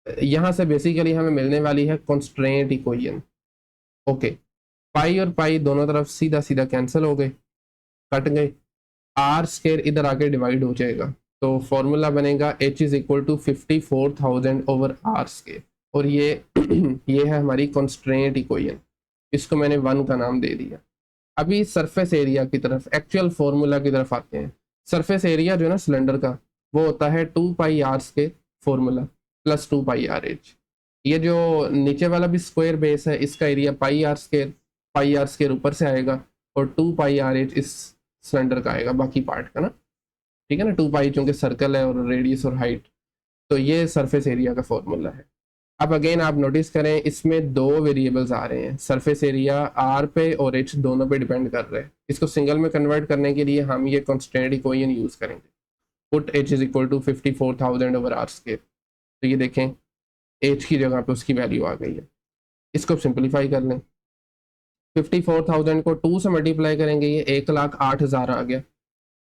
यहाँ से बेसिकली हमें मिलने वाली है कॉन्स्ट्रेंट इक्वेशन। ओके, पाई और पाई दोनों तरफ सीधा सीधा कैंसिल हो गए, कट गए, आर स्क्वायर इधर आके डिवाइड हो जाएगा, तो फॉर्मूला बनेगा h is equal to 54,000 over r square. और ये ये है हमारी कॉन्स्ट्रेंट इक्वेशन, इसको मैंने 1 का नाम दे दिया। अभी सरफेस एरिया की तरफ, एक्चुअल फॉर्मूला की तरफ आते हैं। सरफेस एरिया जो है ना सिलेंडर का, वो होता है 2 pi r square formula plus 2 pi r h. ये जो नीचे वाला भी स्क्वायर बेस है, इसका एरिया पाई आर स्क्वायर ऊपर से आएगा और 2 पाई आर एच इस सिलेंडर का आएगा, बाकी पार्ट का ना, ठीक है ना। 2 पाई चूंकि सर्कल है और रेडियस और हाइट, तो ये सरफेस एरिया का फॉर्मूला है। अब अगेन आप नोटिस करें, इसमें 2 वेरिएबल्स आ रहे हैं, सरफेस एरिया आर पे और एच दोनों पे डिपेंड कर रहे हैं। इसको सिंगल में कन्वर्ट करने के लिए हम ये कॉन्स्टेंट इक्वेशन यूज करेंगे, put h is equal to 54,000 over r square. तो ये देखें एच की जगह पे उसकी वैल्यू आ गई है। इसको सिंप्लीफाई कर लें, 54,000 को 2 से मल्टीप्लाई करेंगे, ये 1,08,000 आ गया।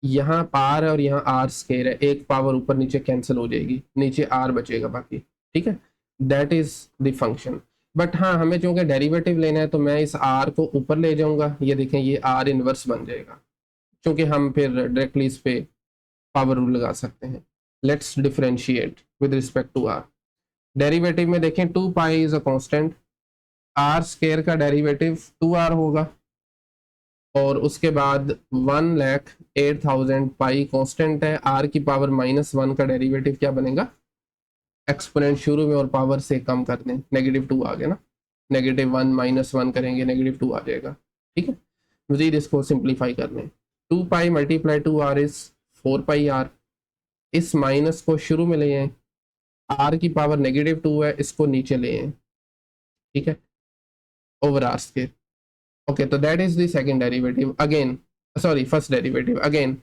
यहाँ पार है और यहाँ आर स्क्वायर है, एक पावर ऊपर नीचे कैंसिल हो जाएगी, नीचे आर बचेगा बाकी, ठीक है। That is the function. But हाँ, हमें चूंकि डेरिवेटिव लेना है तो मैं इस आर को ऊपर ले जाऊंगा, ये देखें ये आर इनवर्स बन जाएगा, क्योंकि हम फिर डायरेक्टली इस पे पावर रूल लगा सकते हैं। Let's differentiate with respect to r. Derivative में देखें 2 pi is a constant, r square का डेरिवेटिव 2r होगा, और उसके बाद 1,08,000 पाई कांस्टेंट है, आर की पावर -1 का डेरिवेटिव क्या बनेगा, एक्सपोनेंट शुरू में और पावर से कम कर दें, -2 आ गया ना, -1 -1 करेंगे -2 आ जाएगा, ठीक है। मजीद इसको सिंप्लीफाई कर लें, 2 पाई multiply 2r is 4 pi r। इस माइनस को शुरू में ले आए, आर की पावर -2 है, इसको नीचे ले आए, ठीक है, ओवर आर स्क्वायर। ओके, तो that is the second derivative again, sorry first derivative again.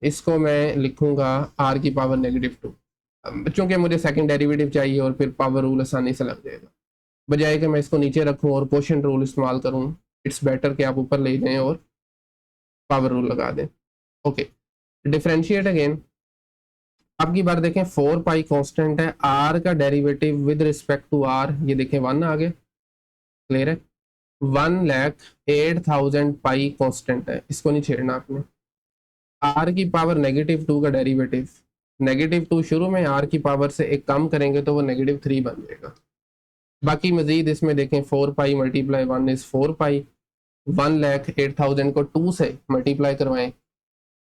इसको मैं लिखूंगा आर की पावर -2, चूंकि मुझे सेकंड डेरिवेटिव चाहिए और फिर पावर रूल आसानी से लग जाएगा, बजाय कि मैं इसको नीचे रखूं और क्वोशिएंट रूल इस्तेमाल करूं। इट्स बेटर कि आप ऊपर ले जाएं और पावर रूल लगा दें। Okay, differentiate again. अब की बार देखें 4 पाई कांस्टेंट है, आर का derivative with respect to r, ये देखें 1 आ गया, क्लियर है। 1,08,000 पाई कांस्टेंट है, इसको नहीं छेड़ना आपने। आर की पावर -2 का डेरिवेटिव, -2 शुरू में आर की पावर से एक कम करेंगे तो वो -3 बन जाएगा। बाकी मजीद इसमें देखें 4 पाई मल्टीप्लाई 1 इज 4 पाई, 1,08,000 को 2 से मल्टीप्लाई करवाएं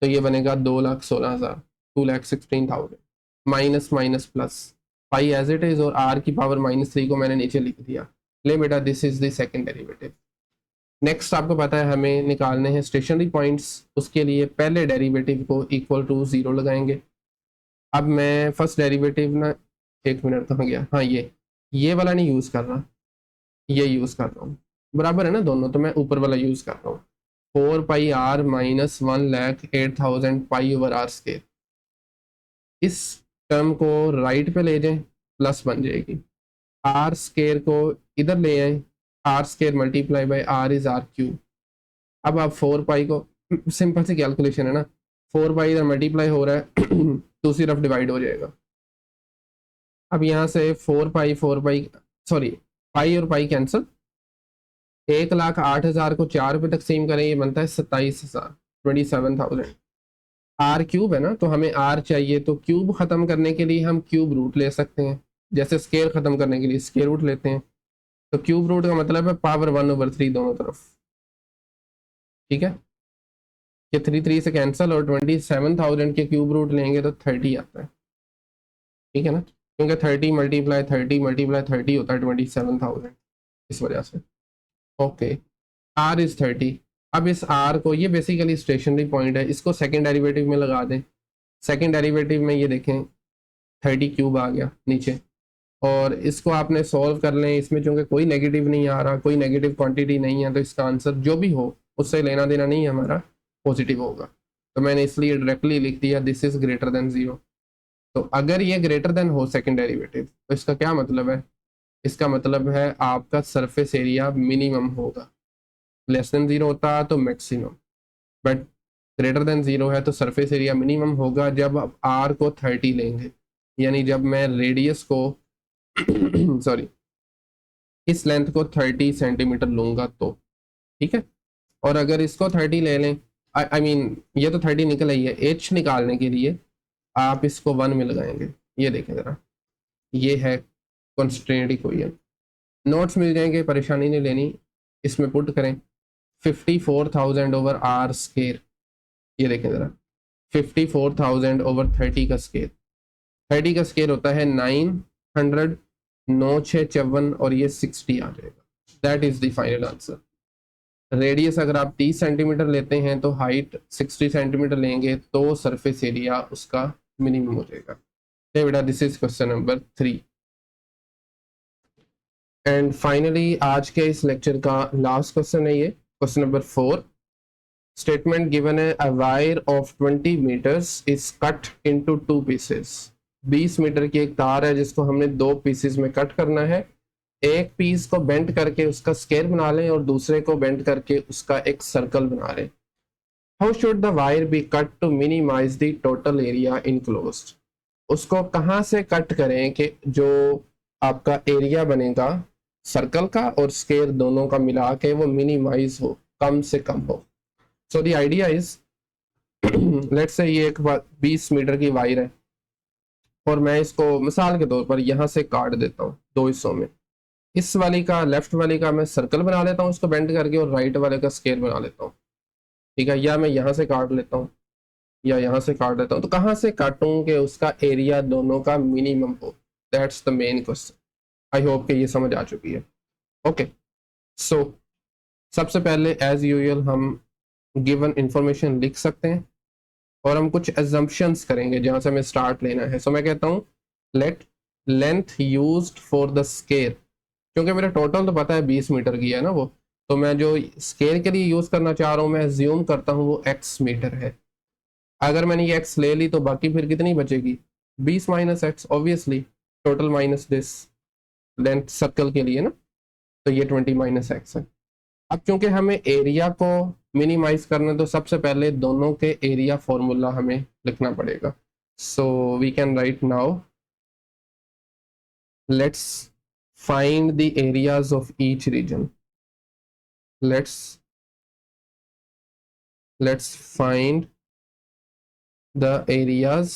तो ये बनेगा 2,16,000, 2,16,000, minus minus plus, pi as it is और आर की पावर -3 को मैंने नीचे लिख दिया। ले बेटा, this is the second derivative. Next आपको पता है हमें निकालने हैं स्टेशनरी पॉइंट्स, उसके लिए पहले डेरिवेटिव को इक्वल टू 0 लगाएंगे। अब मैं फर्स्ट डेरिवेटिव ना, एक मिनट कहाँ गया, हाँ ये वाला नहीं यूज़ कर रहा, ये यूज़ कर रहा हूँ, बराबर है ना दोनों, तो मैं ऊपर वाला यूज़ कर रहा हूँ। 4 pi r minus 1,08,000 pi over r square. इस टर्म को राइट पे ले जाएं, प्लस बन जाएगी। आर स्क्वायर को इधर ले आए, r square multiply by r is r cube. अब आप 4 पाई को, सिंपल सी कैलकुलेशन है ना, 4 पाई इधर मल्टीप्लाई हो रहा है दूसरी तरफ डिवाइड हो जाएगा। अब यहाँ से 4 पाई सॉरी, पाई और पाई कैंसिल, 1,08,000 को 4 पे तकसीम करें, ये बनता है 27,000, 27,000। आर क्यूब है ना, तो हमें आर चाहिए, तो क्यूब ख़त्म करने के लिए हम क्यूब रूट ले सकते हैं, जैसे स्केयर ख़त्म करने के लिए स्केयर रूट लेते हैं। तो क्यूब रूट का मतलब है पावर 1/3 दोनों तरफ, ठीक है। ये 3 से कैंसिल और 27,000 के क्यूब रूट लेंगे तो 30 आता है, ठीक है ना, क्योंकि 30 मल्टीप्लाई 30 होता है 27,000, इस वजह से। Okay, r is 30। अब इस आर को, ये बेसिकली स्टेशनरी पॉइंट है, इसको सेकेंड डेरिवेटिव में लगा दें। सेकेंड डेरिवेटिव में ये देखें 30 क्यूब आ गया नीचे, और इसको आपने सॉल्व कर लें। इसमें चूंकि कोई नेगेटिव नहीं आ रहा, कोई नेगेटिव क्वांटिटी नहीं है, तो इसका आंसर जो भी हो उससे लेना देना नहीं है हमारा, पॉजिटिव होगा। तो मैंने इसलिए डायरेक्टली लिख दिया दिस इज ग्रेटर देन 0। तो अगर ये ग्रेटर देन हो सेकेंड डेरिवेटिव, तो इसका क्या मतलब है, इसका मतलब है आपका सरफेस एरिया मिनिमम होगा। लेस देन 0 होता तो मैक्सिमम, बट ग्रेटर देन 0 है तो सरफेस एरिया मिनिमम होगा जब आप आर को 30 लेंगे, यानी जब मैं रेडियस को सॉरी इस लेंथ को 30 सेंटीमीटर लूंगा तो, ठीक है। और अगर इसको 30 ले लें, आई मीन ये तो 30 निकल आई है, एच निकालने के लिए आप इसको 1 में लगाएंगे। ये देखें ज़रा, ये है कंस्ट्रेंट इक्वेशन। नोट्स मिल जाएंगे, परेशानी नहीं लेनी। इसमें पुट करें 54,000 ओवर आर स्केयर, ये देखें ज़रा, 54,000 ओवर 30 का स्केयर। 30 का स्केयर होता है 900, 9,654 और ये 60 आ जाएगा। That is the final answer. Radius अगर आप 30 सेंटीमीटर लेते हैं तो हाइट 60 सेंटीमीटर लेंगे तो सरफेस एरिया उसका मिनिमम हो जाएगा। तो बेटा this is question number 3। And finally आज के इस लेक्चर का लास्ट क्वेश्चन है ये, क्वेश्चन नंबर 4। स्टेटमेंट गिवन है, a wire of 20 metres is cut into 2 pieces. 20 metre की एक तार है जिसको हमने 2 पीसेस में कट करना है। एक पीस को बेंड करके उसका स्क्वायर बना लें और दूसरे को बेंड करके उसका एक सर्कल बना लें। How should the wire be cut to minimise the total area enclosed. उसको कहाँ से कट करें कि जो आपका एरिया बनेगा सर्कल का और स्क्वायर दोनों का मिला के वो मिनिमाइज हो, कम से कम हो। So the idea is, let's say ये एक 20 मीटर की वायर है और मैं इसको मिसाल के तौर पर यहाँ से काट देता हूँ 2 हिस्सों में। इस वाली का, लेफ्ट वाली का मैं सर्कल बना लेता हूँ इसको बेंड करके, और राइट वाले का स्क्वायर बना लेता हूँ। ठीक है, या मैं यहाँ से काट लेता हूँ या यहाँ से काट लेता हूँ। तो कहाँ से काटूं कि उसका एरिया दोनों का मिनिमम हो। That's the main question. I hope कि ये समझ आ चुकी है। ओके, सो सबसे पहले एज यूजुअल हम गिवन इंफॉर्मेशन लिख सकते हैं और हम कुछ एजम्पशंस करेंगे जहाँ से हमें स्टार्ट लेना है। सो मैं कहता हूँ late length used for the square, क्योंकि मेरा टोटल तो पता है 20 मीटर की है ना वो, तो मैं जो स्केयर के लिए यूज करना चाह रहा हूँ मैं एज्यूम करता हूँ वो x मीटर है। अगर मैंने ये x ले ली तो बाकी फिर कितनी बचेगी, 20 minus x, obviously total minus this length circle के लिए ना, तो ये 20 माइनस एक्स है। अब क्योंकि हमें एरिया को मिनिमाइज करना है तो सबसे पहले दोनों के एरिया फॉर्मूला हमें लिखना पड़ेगा। So we can write now, let's find the areas of each region. Let's find the areas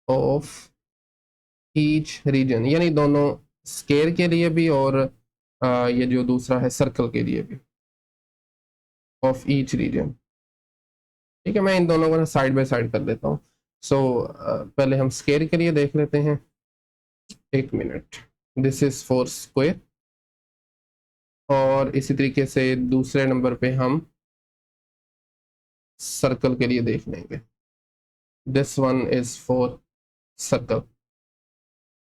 of each region, यानी दोनों स्केयर के लिए भी और ये जो दूसरा है सर्कल के लिए भी, ऑफ ईच रीजन। ठीक है, मैं इन दोनों को ना साइड बाय साइड कर देता हूँ। सो पहले हम स्केयर के लिए देख लेते हैं। एक minute, this is for square, और इसी तरीके से दूसरे नंबर पे हम सर्कल के लिए देख लेंगे। This one is for circle.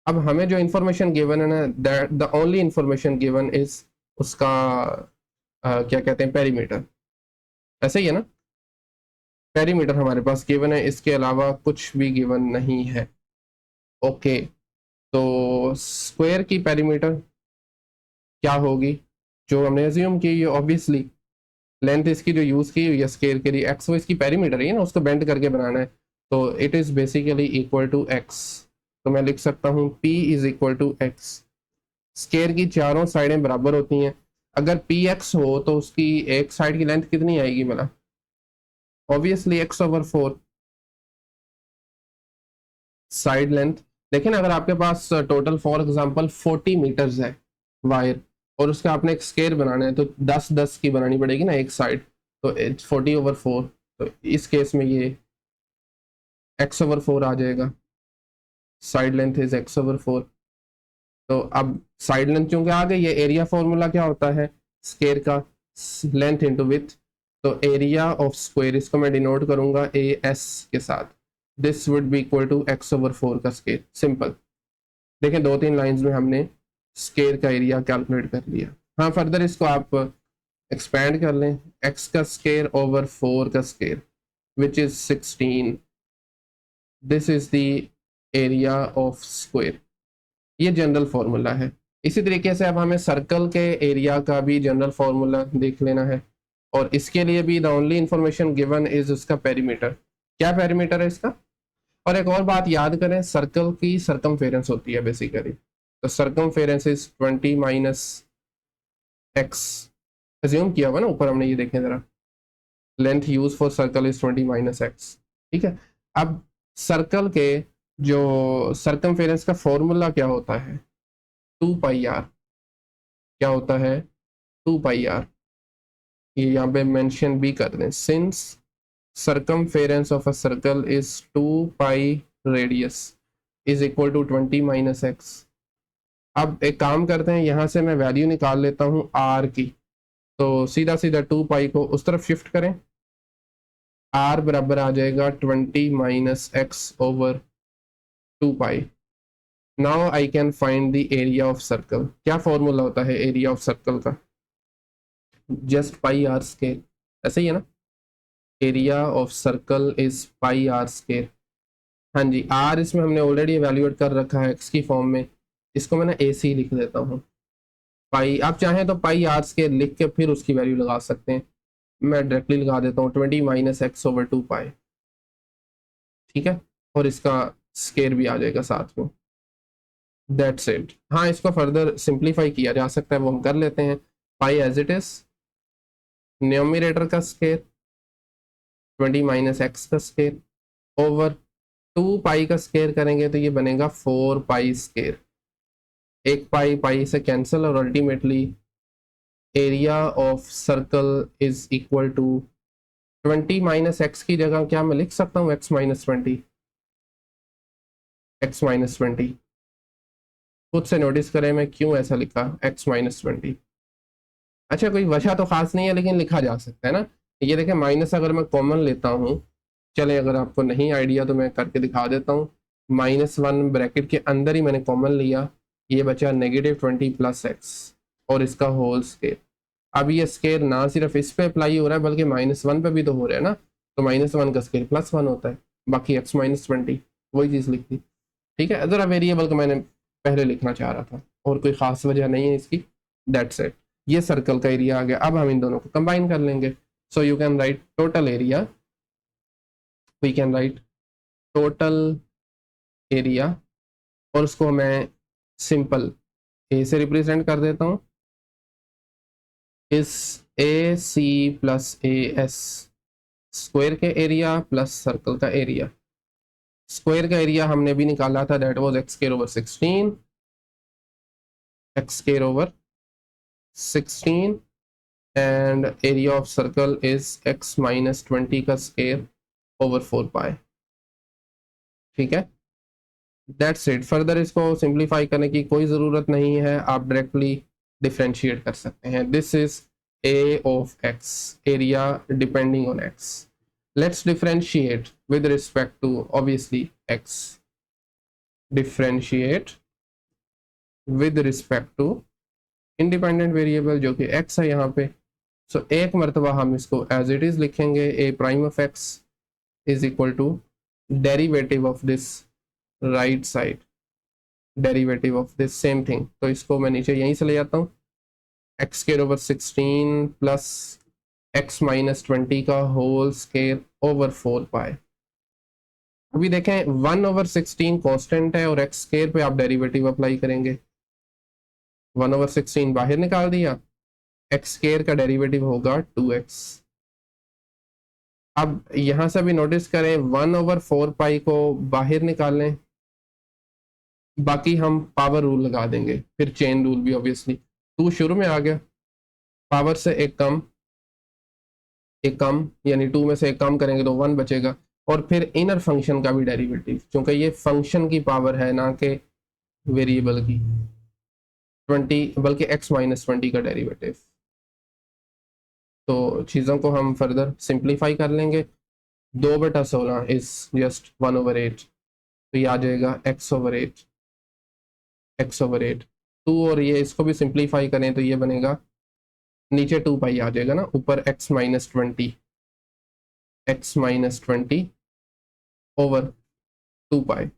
अब हमें जो इंफॉर्मेशन गिवन है ना, that the only information given is उसका क्या कहते हैं, पेरीमीटर। ऐसे ही है ना, पेरीमीटर हमारे पास गिवन है, इसके अलावा कुछ भी गिवन नहीं है। ओके, तो स्क्वायर की पेरीमीटर क्या होगी जो हमने एज्यूम की, ये ऑब्वियसली लेंथ इसकी जो यूज की हुई है स्क्वायर के लिए एक्स, वो इसकी पेरीमीटर है ना, उसको बेंड करके बनाना है, तो it is basically equal to x. तो मैं लिख सकता हूँ P is equal to x. Square की चारों साइडें बराबर होती हैं, अगर पी एक्स हो तो उसकी एक साइड की लेंथ कितनी आएगी, मतलब obviously x over 4 side length. लेकिन अगर आपके पास टोटल फॉर एग्जांपल 40 मीटर्स है वायर और उसका आपने एक स्क्वायर बनाना है तो 10-10 की बनानी पड़ेगी ना एक साइड, तो 40/4, तो इस केस में ये एक्स ओवर 4 आ जाएगा। Side length is x over 4। तो अब साइड लेंथ चूंकि आ गई, ये एरिया फॉर्मूला क्या होता है स्क्वायर का, लेंथ इंटू विड्थ। तो एरिया ऑफ स्क्वायर, इसको मैं डिनोट करूंगा AS के साथ, this would be equal to x over 4 का स्क्वायर। सिंपल, देखें 2-3 लाइंस में हमने स्क्वायर का एरिया कैलकुलेट कर लिया। हाँ, फर्दर इसको आप एक्सपैंड कर लें, एक्स का स्क्वायर ओवर 4 का square which is 16, this is the area of square. ये जनरल फॉर्मूला है। इसी तरीके से अब हमें सर्कल के एरिया का भी जनरल फॉर्मूला देख लेना है, और इसके लिए भी the only information given is उसका पेरीमीटर। क्या पेरीमीटर है इसका। और एक और बात याद करें, सर्कल की सरकमफेरेंस होती है बेसिकली, तो circumference is 20 minus x. Assume किया हुआ ना ऊपर हमने, ये देखें जरा, length use for circle is 20 minus x. ठीक है, अब सर्कल के जो सर्कमफेरेंस का फॉर्मूला क्या होता है, 2πr। क्या होता है, 2πr। ये यहाँ पे मेंशन भी कर दें, since circumference of a circle is 2 pi radius is equal to 20 minus x। अब एक काम करते हैं, यहाँ से मैं वैल्यू निकाल लेता हूँ r की, तो सीधा सीधा 2 पाई को उस तरफ शिफ्ट करें, r बराबर आ जाएगा 20 minus x over 2 pi. Now I can find the area of circle. क्या फॉर्मूला होता है एरिया ऑफ सर्कल का, जस्ट पाई आर स्केयर, ऐसे ही है ना, area of circle is pi r square. हाँ जी, आर इसमें हमने ऑलरेडी एवेल्यूएट कर रखा है एक्स की फॉर्म में, इसको मैंने ए सी लिख देता हूँ। पाई, आप चाहें तो पाई आर स्केयर लिख के फिर उसकी वैल्यू लगा सकते हैं, मैं डायरेक्टली लगा देता हूँ 20 माइनस एक्स ओवर 2 पाई, ठीक है, और इसका स्केयर भी आ जाएगा साथ में। That's it. हाँ, इसको फर्दर सिंप्लीफाई किया जा सकता है, वो हम कर लेते हैं। पाई एज इट इज, न्यूमरेटर का स्केयर 20 माइनस एक्स का स्केयर ओवर 2 पाई का स्केयर करेंगे तो ये बनेगा 4 पाई स्केयर। एक पाई पाई से कैंसिल और ultimately area of circle is equal to 20 minus x की जगह क्या मैं लिख सकता हूँ, एक्स माइनस 20। एक्स माइनस 20 खुद से नोटिस करें मैं क्यों ऐसा लिखा, एक्स माइनस 20। अच्छा, कोई वजह तो खास नहीं है लेकिन लिखा जा सकता है ना। ये देखें, माइनस अगर मैं कॉमन लेता हूँ, चले अगर आपको नहीं आइडिया तो मैं करके दिखा देता हूँ। -1 ब्रैकेट के अंदर ही मैंने कॉमन लिया, ये बचा -20 प्लस एक्स और इसका होल स्केयर। अब ये स्केयर ना सिर्फ इस पे अप्लाई हो रहा है बल्कि -1 पे भी तो हो रहा है ना, तो -1 का स्केयर +1 होता है, बाकी एक्स माइनस 20 वही चीज़ लिखती। ठीक है, ज़रा वेरिएबल को मैंने पहले लिखना चाह रहा था और कोई ख़ास वजह नहीं है इसकी। That's it. ये सर्कल का एरिया आ गया। अब हम इन दोनों को कंबाइन कर लेंगे। So you can write total area, we can write total area, और उसको मैं सिंपल ए से रिप्रेजेंट कर देता हूँ, इस A C plus A S, square के एरिया प्लस सर्कल का एरिया। स्क्वायर का एरिया हमने भी निकाला था, that was x square over 16, x square over 16, and area of circle is x minus 20 का स्क्वायर ओवर 4 पाई। ठीक है, दैट्स इट। फर्दर इसको सिंप्लीफाई करने की कोई ज़रूरत नहीं है, आप डायरेक्टली डिफ्रेंशिएट कर सकते हैं। This is a of x, area depending on x. Let's differentiate with respect to obviously x. Differentiate with respect to independent variable जो कि x है यहाँ पे। So एक मरतबा हम इसको as it is लिखेंगे, a prime of x is equal to derivative of this right side, derivative of this same thing। तो इसको मैं नीचे यहीं से ले जाता हूँ, x square over 16 plus x minus 20 का होल स्क्वायर ओवर 4 पाई। अभी देखें 1/16 कांस्टेंट है और x स्क्वायर पे आप डेरिवेटिव अप्लाई करेंगे, 1/16 बाहर निकाल दिया, x स्क्वायर का डेरिवेटिव होगा 2x। अब यहां से भी नोटिस करें 1/4 पाई को बाहर निकाल लें, बाकी हम पावर रूल लगा देंगे, फिर चेन रूल भी ऑब्वियसली। 2 शुरू में आ गया, पावर से एक कम यानी 2 में से एक कम करेंगे तो 1 बचेगा, और फिर इनर फंक्शन का भी डेरिवेटिव, क्योंकि ये फंक्शन की पावर है ना कि वेरिएबल की, 20 बल्कि x माइनस 20 का डेरिवेटिव। तो चीज़ों को हम फर्दर सिंप्लीफाई कर लेंगे। 2/16 इज जस्ट 1/8, तो ये आ जाएगा x/8, x/8। 2 और ये इसको भी सिंप्लीफाई करें तो ये बनेगा, नीचे 2 पाई आ जाएगा ना, ऊपर x माइनस 20 ओवर 2 पाई,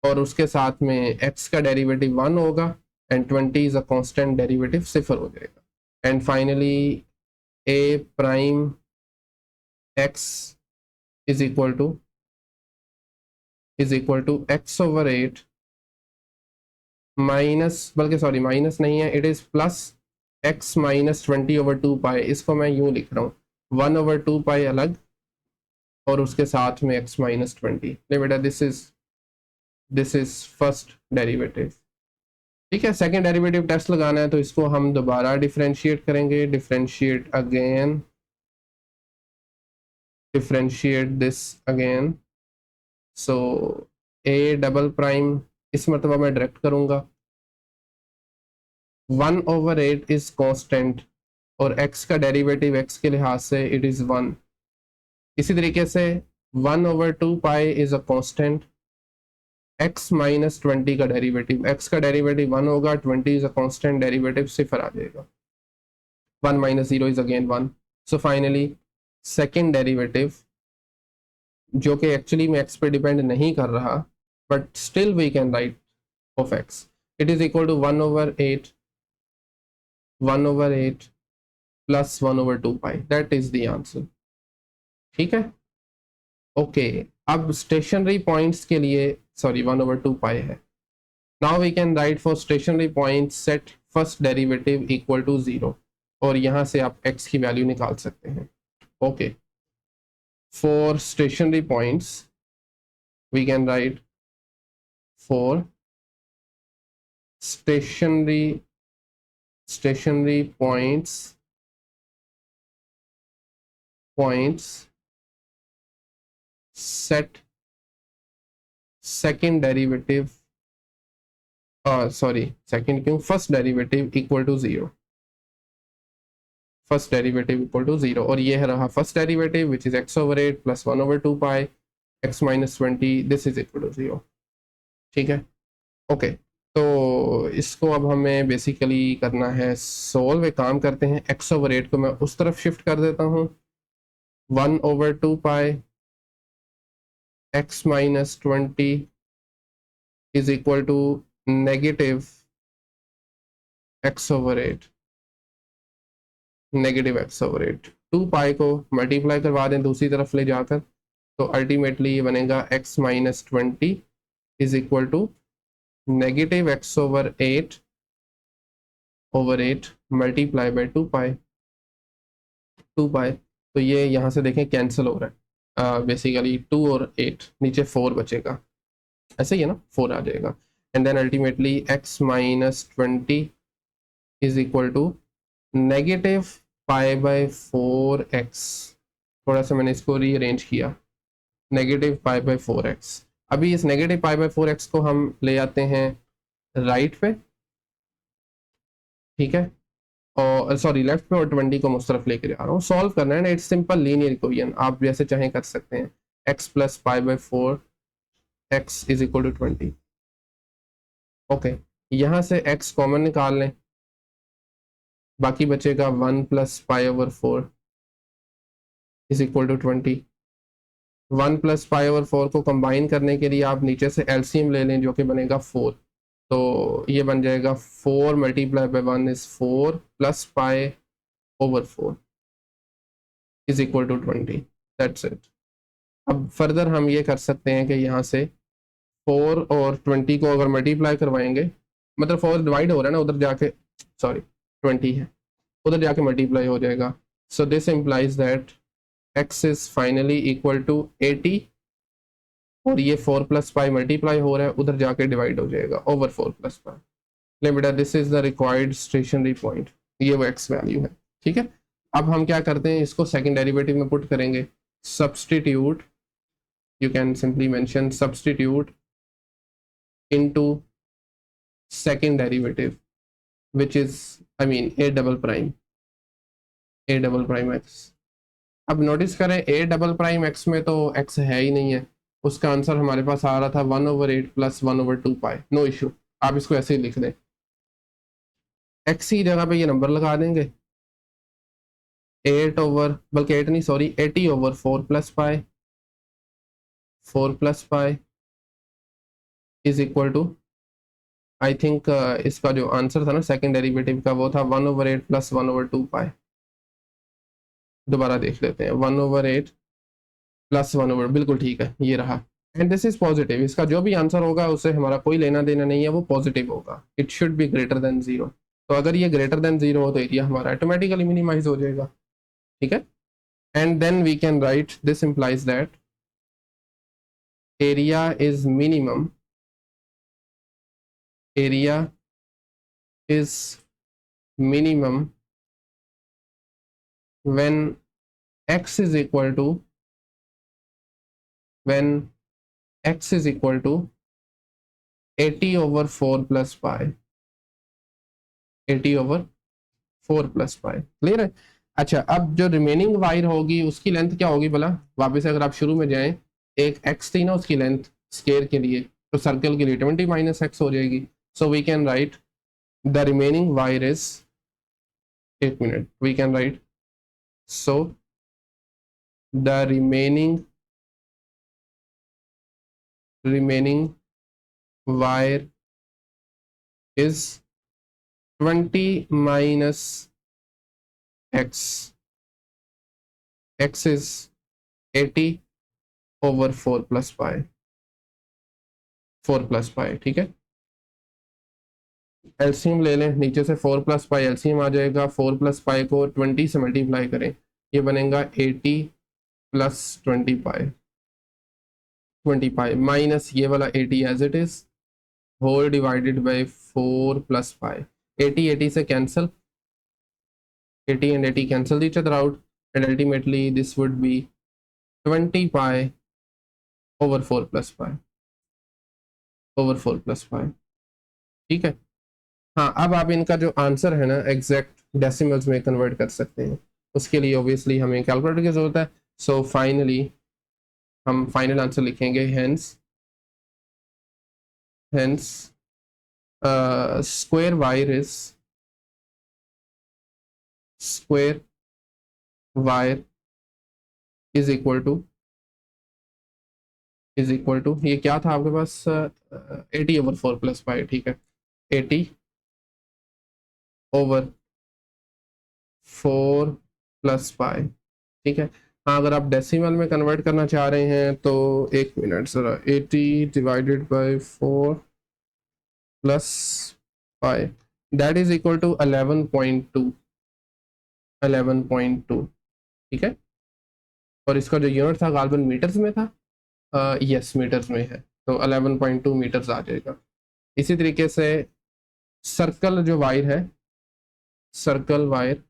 और उसके साथ में x का डेरिवेटिव 1 होगा and 20 is a constant derivative, 0 हो जाएगा। And finally a prime x is equal to x/8 minus, बल्कि सॉरी माइनस नहीं है, it is plus x minus 20 over 2 pi. इसको मैं यूं लिख रहा हूँ, 1/2 पाई अलग और उसके साथ में x माइनस 20। नहीं बेटा, दिस इज फर्स्ट डेरिवेटिव। ठीक है, सेकंड डेरिवेटिव टेस्ट लगाना है तो इसको हम दोबारा डिफरेंशिएट करेंगे, differentiate again, differentiate this again. So a double prime इस मरतबा मैं डायरेक्ट करूंगा, 1/8 इज कांस्टेंट और x का डेरिवेटिव x के लिहाज से इट इज 1। इसी तरीके से 1/2 पाई is a constant, x minus 20 का डेरिवेटिव, x का डेरिवेटिव 1 होगा, 20 इज अ कांस्टेंट, डेरिवेटिव सिफर आ जाएगा, 1 minus 0 is again 1। So finally second derivative जो कि एक्चुअली में x पे डिपेंड नहीं कर रहा but still we can write off x, it is equal to 1/8 plus 1/2 pi, that is the answer. ठीक है, ओके अब स्टेशनरी पॉइंट्स के लिए, सॉरी 1/2 पाई है। Now we can write for stationary point set first derivative equal to 0 और यहाँ से आप x की वैल्यू निकाल सकते हैं। Okay, for stationary points we can write for stationary points set second derivative second क्यों, first derivative equal to 0, first derivative equal to 0 और ये है रहा first derivative which is x/8 plus 1/2 pi x minus 20, this is equal to 0। ठीक है, okay तो इसको अब हमें बेसिकली करना है सोल्व। एक काम करते हैं, x/8 को मैं उस तरफ शिफ्ट कर देता हूँ, 1/2 pi x minus 20 is equal to negative x/8, negative x/8। 2 pi को मल्टीप्लाई करवा दें दूसरी तरफ ले जाकर, तो अल्टीमेटली ये बनेगा x minus 20 is equal to negative x/8 multiply by 2 pi, तो ये यहाँ से देखें कैंसिल हो रहा है, बेसिकली 2 और 8 नीचे 4 बचेगा, ऐसे ही है ना, 4 आ जाएगा and then ultimately x minus 20 is equal to negative π/4x। थोड़ा सा मैंने इसको रीअरेंज किया, नेगेटिव π/4x। अभी इस नेगेटिव π/4x को हम ले आते हैं राइट पे, ठीक है, और सॉरी लेफ्ट पे, और 20 को मैं उस तरफ लेके जा रहा हूँ। सॉल्व करना है ना, इट्स सिंपल लीनियर इक्वेशन, आप जैसे चाहें कर सकते हैं, x plus π/4 x is equal to 20। Okay, यहाँ से x कॉमन निकाल लें, बाकी बचेगा 1 plus π/4 is equal to 20। 1 plus π/4 को कंबाइन करने के लिए आप नीचे से एलसीएम ले लें जो कि बनेगा 4, तो ये बन जाएगा 4 multiply by 1 is 4 plus π/4 is equal to 20, that's it. अब फर्दर हम ये कर सकते हैं कि यहाँ से 4 और 20 को अगर मल्टीप्लाई करवाएंगे, मतलब 4 डिवाइड हो रहा है ना, उधर जाके सॉरी 20 है, उधर जाके मल्टीप्लाई हो जाएगा। So this implies that x is finally equal to 80 और ये 4 प्लस पाई मल्टीप्लाई हो रहा है, उधर जाके डिवाइड हो जाएगा ओवर 4 प्लस पाई। ले बेटा, this is the required stationary point, ये वो x वैल्यू है। ठीक है, अब हम क्या करते हैं, इसको सेकंड डेरिवेटिव में पुट करेंगे, substitute, you can simply mention substitute into second derivative which is I mean a double prime x। अब नोटिस करें a डबल प्राइम x में तो x है ही नहीं है, उसका आंसर हमारे पास आ रहा था 1/8 प्लस 1/2 पाई, नो इशू, आप इसको ऐसे ही लिख दें, x की जगह पे ये नंबर लगा देंगे, 80/4 plus pi is equal to, I think इसका जो आंसर था ना सेकंड डेरिवेटिव का, वो था 1/8 प्लस 1/2 पाई। दोबारा देख लेते हैं, 1/8 प्लस 1/, बिल्कुल ठीक है, ये रहा, एंड दिस इज पॉजिटिव। इसका जो भी आंसर होगा उससे हमारा कोई लेना देना नहीं है, वो पॉजिटिव होगा, it should be greater than 0। तो अगर ये ग्रेटर देन 0 हो तो एरिया हमारा ऑटोमेटिकली मिनिमाइज हो जाएगा। ठीक है, and then we can write, this implies that area is minimum, area is minimum when x is equal to, when x is equal to 80/4 plus pi, 80/4 plus pi. Clear है? अच्छा, अब जो remaining wire होगी उसकी length क्या होगी भला? वापस अगर आप शुरू में जाएं, एक एक्स थी ना उसकी लेंथ स्केयर के लिए, तो सर्कल के लिए 20 माइनस एक्स हो जाएगी। So we can write the remaining wire is, एक minute, we can write, so the remaining wire is 20 minus x, x is 80/4 plus pi, 4 plus pi। ठीक है, एलसीएम ले लें, नीचे से 4 प्लस पाई एलसीएम आ जाएगा। 4 प्लस पाई को 20 से मल्टीप्लाई करें, ये बनेगा 80 प्लस 20 पाई माइनस ये वाला 80 as it is, whole divided by 4 plus pi. 80 से cancel, 80 and 80 cancel each other out, and ultimately this would be 20 pi/4 plus pi, over 4 plus pi। ठीक है, हाँ, अब आप इनका जो आंसर है ना एग्जैक्ट डेसिमल्स में कन्वर्ट कर सकते हैं। उसके लिए ऑब्वियसली हमें कैलकुलेटर की जरूरत है। सो फाइनली हम फाइनल आंसर लिखेंगे, hence square wire is, square wire is equal to, ये क्या था आपके पास, 80/4 प्लस पाई। ठीक है, 80/4 प्लस पाई। ठीक है, हाँ, अगर आप डेसिमल में कन्वर्ट करना चाह रहे हैं तो एक मिनट जरा, 80/4 plus pi that is equal to 11.2, 11.2। ठीक है, और इसका जो यूनिट था गालबन मीटर्स में था, यस मीटर्स में है, तो 11.2 मीटर्स आ जाएगा। इसी तरीके से सर्कल जो वायर है, circle wire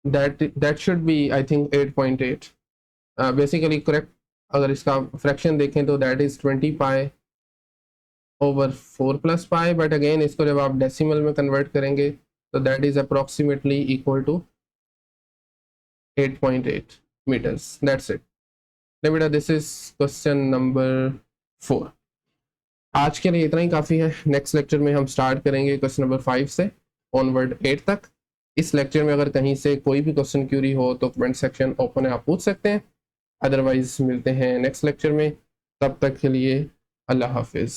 that should be I think 8.8, basically correct. अगर इसका फ्रैक्शन देखें तो that is 20 pi/4 plus pi, but again इसको जब आप डेसिमल में कन्वर्ट करेंगे तो that is approximately equal to 8.8 metres. That's it बेटा, दिस इज क्वेश्चन नंबर 4। आज के लिए इतना ही काफ़ी है। नेक्स्ट लेक्चर में हम स्टार्ट करेंगे क्वेश्चन नंबर 5 से ऑनवर्ड 8 तक। इस लेक्चर में अगर कहीं से कोई भी क्वेश्चन क्यूरी हो तो कमेंट सेक्शन ओपन है, आप पूछ सकते हैं। अदरवाइज मिलते हैं नेक्स्ट लेक्चर में, तब तक के लिए अल्लाह हाफिज़।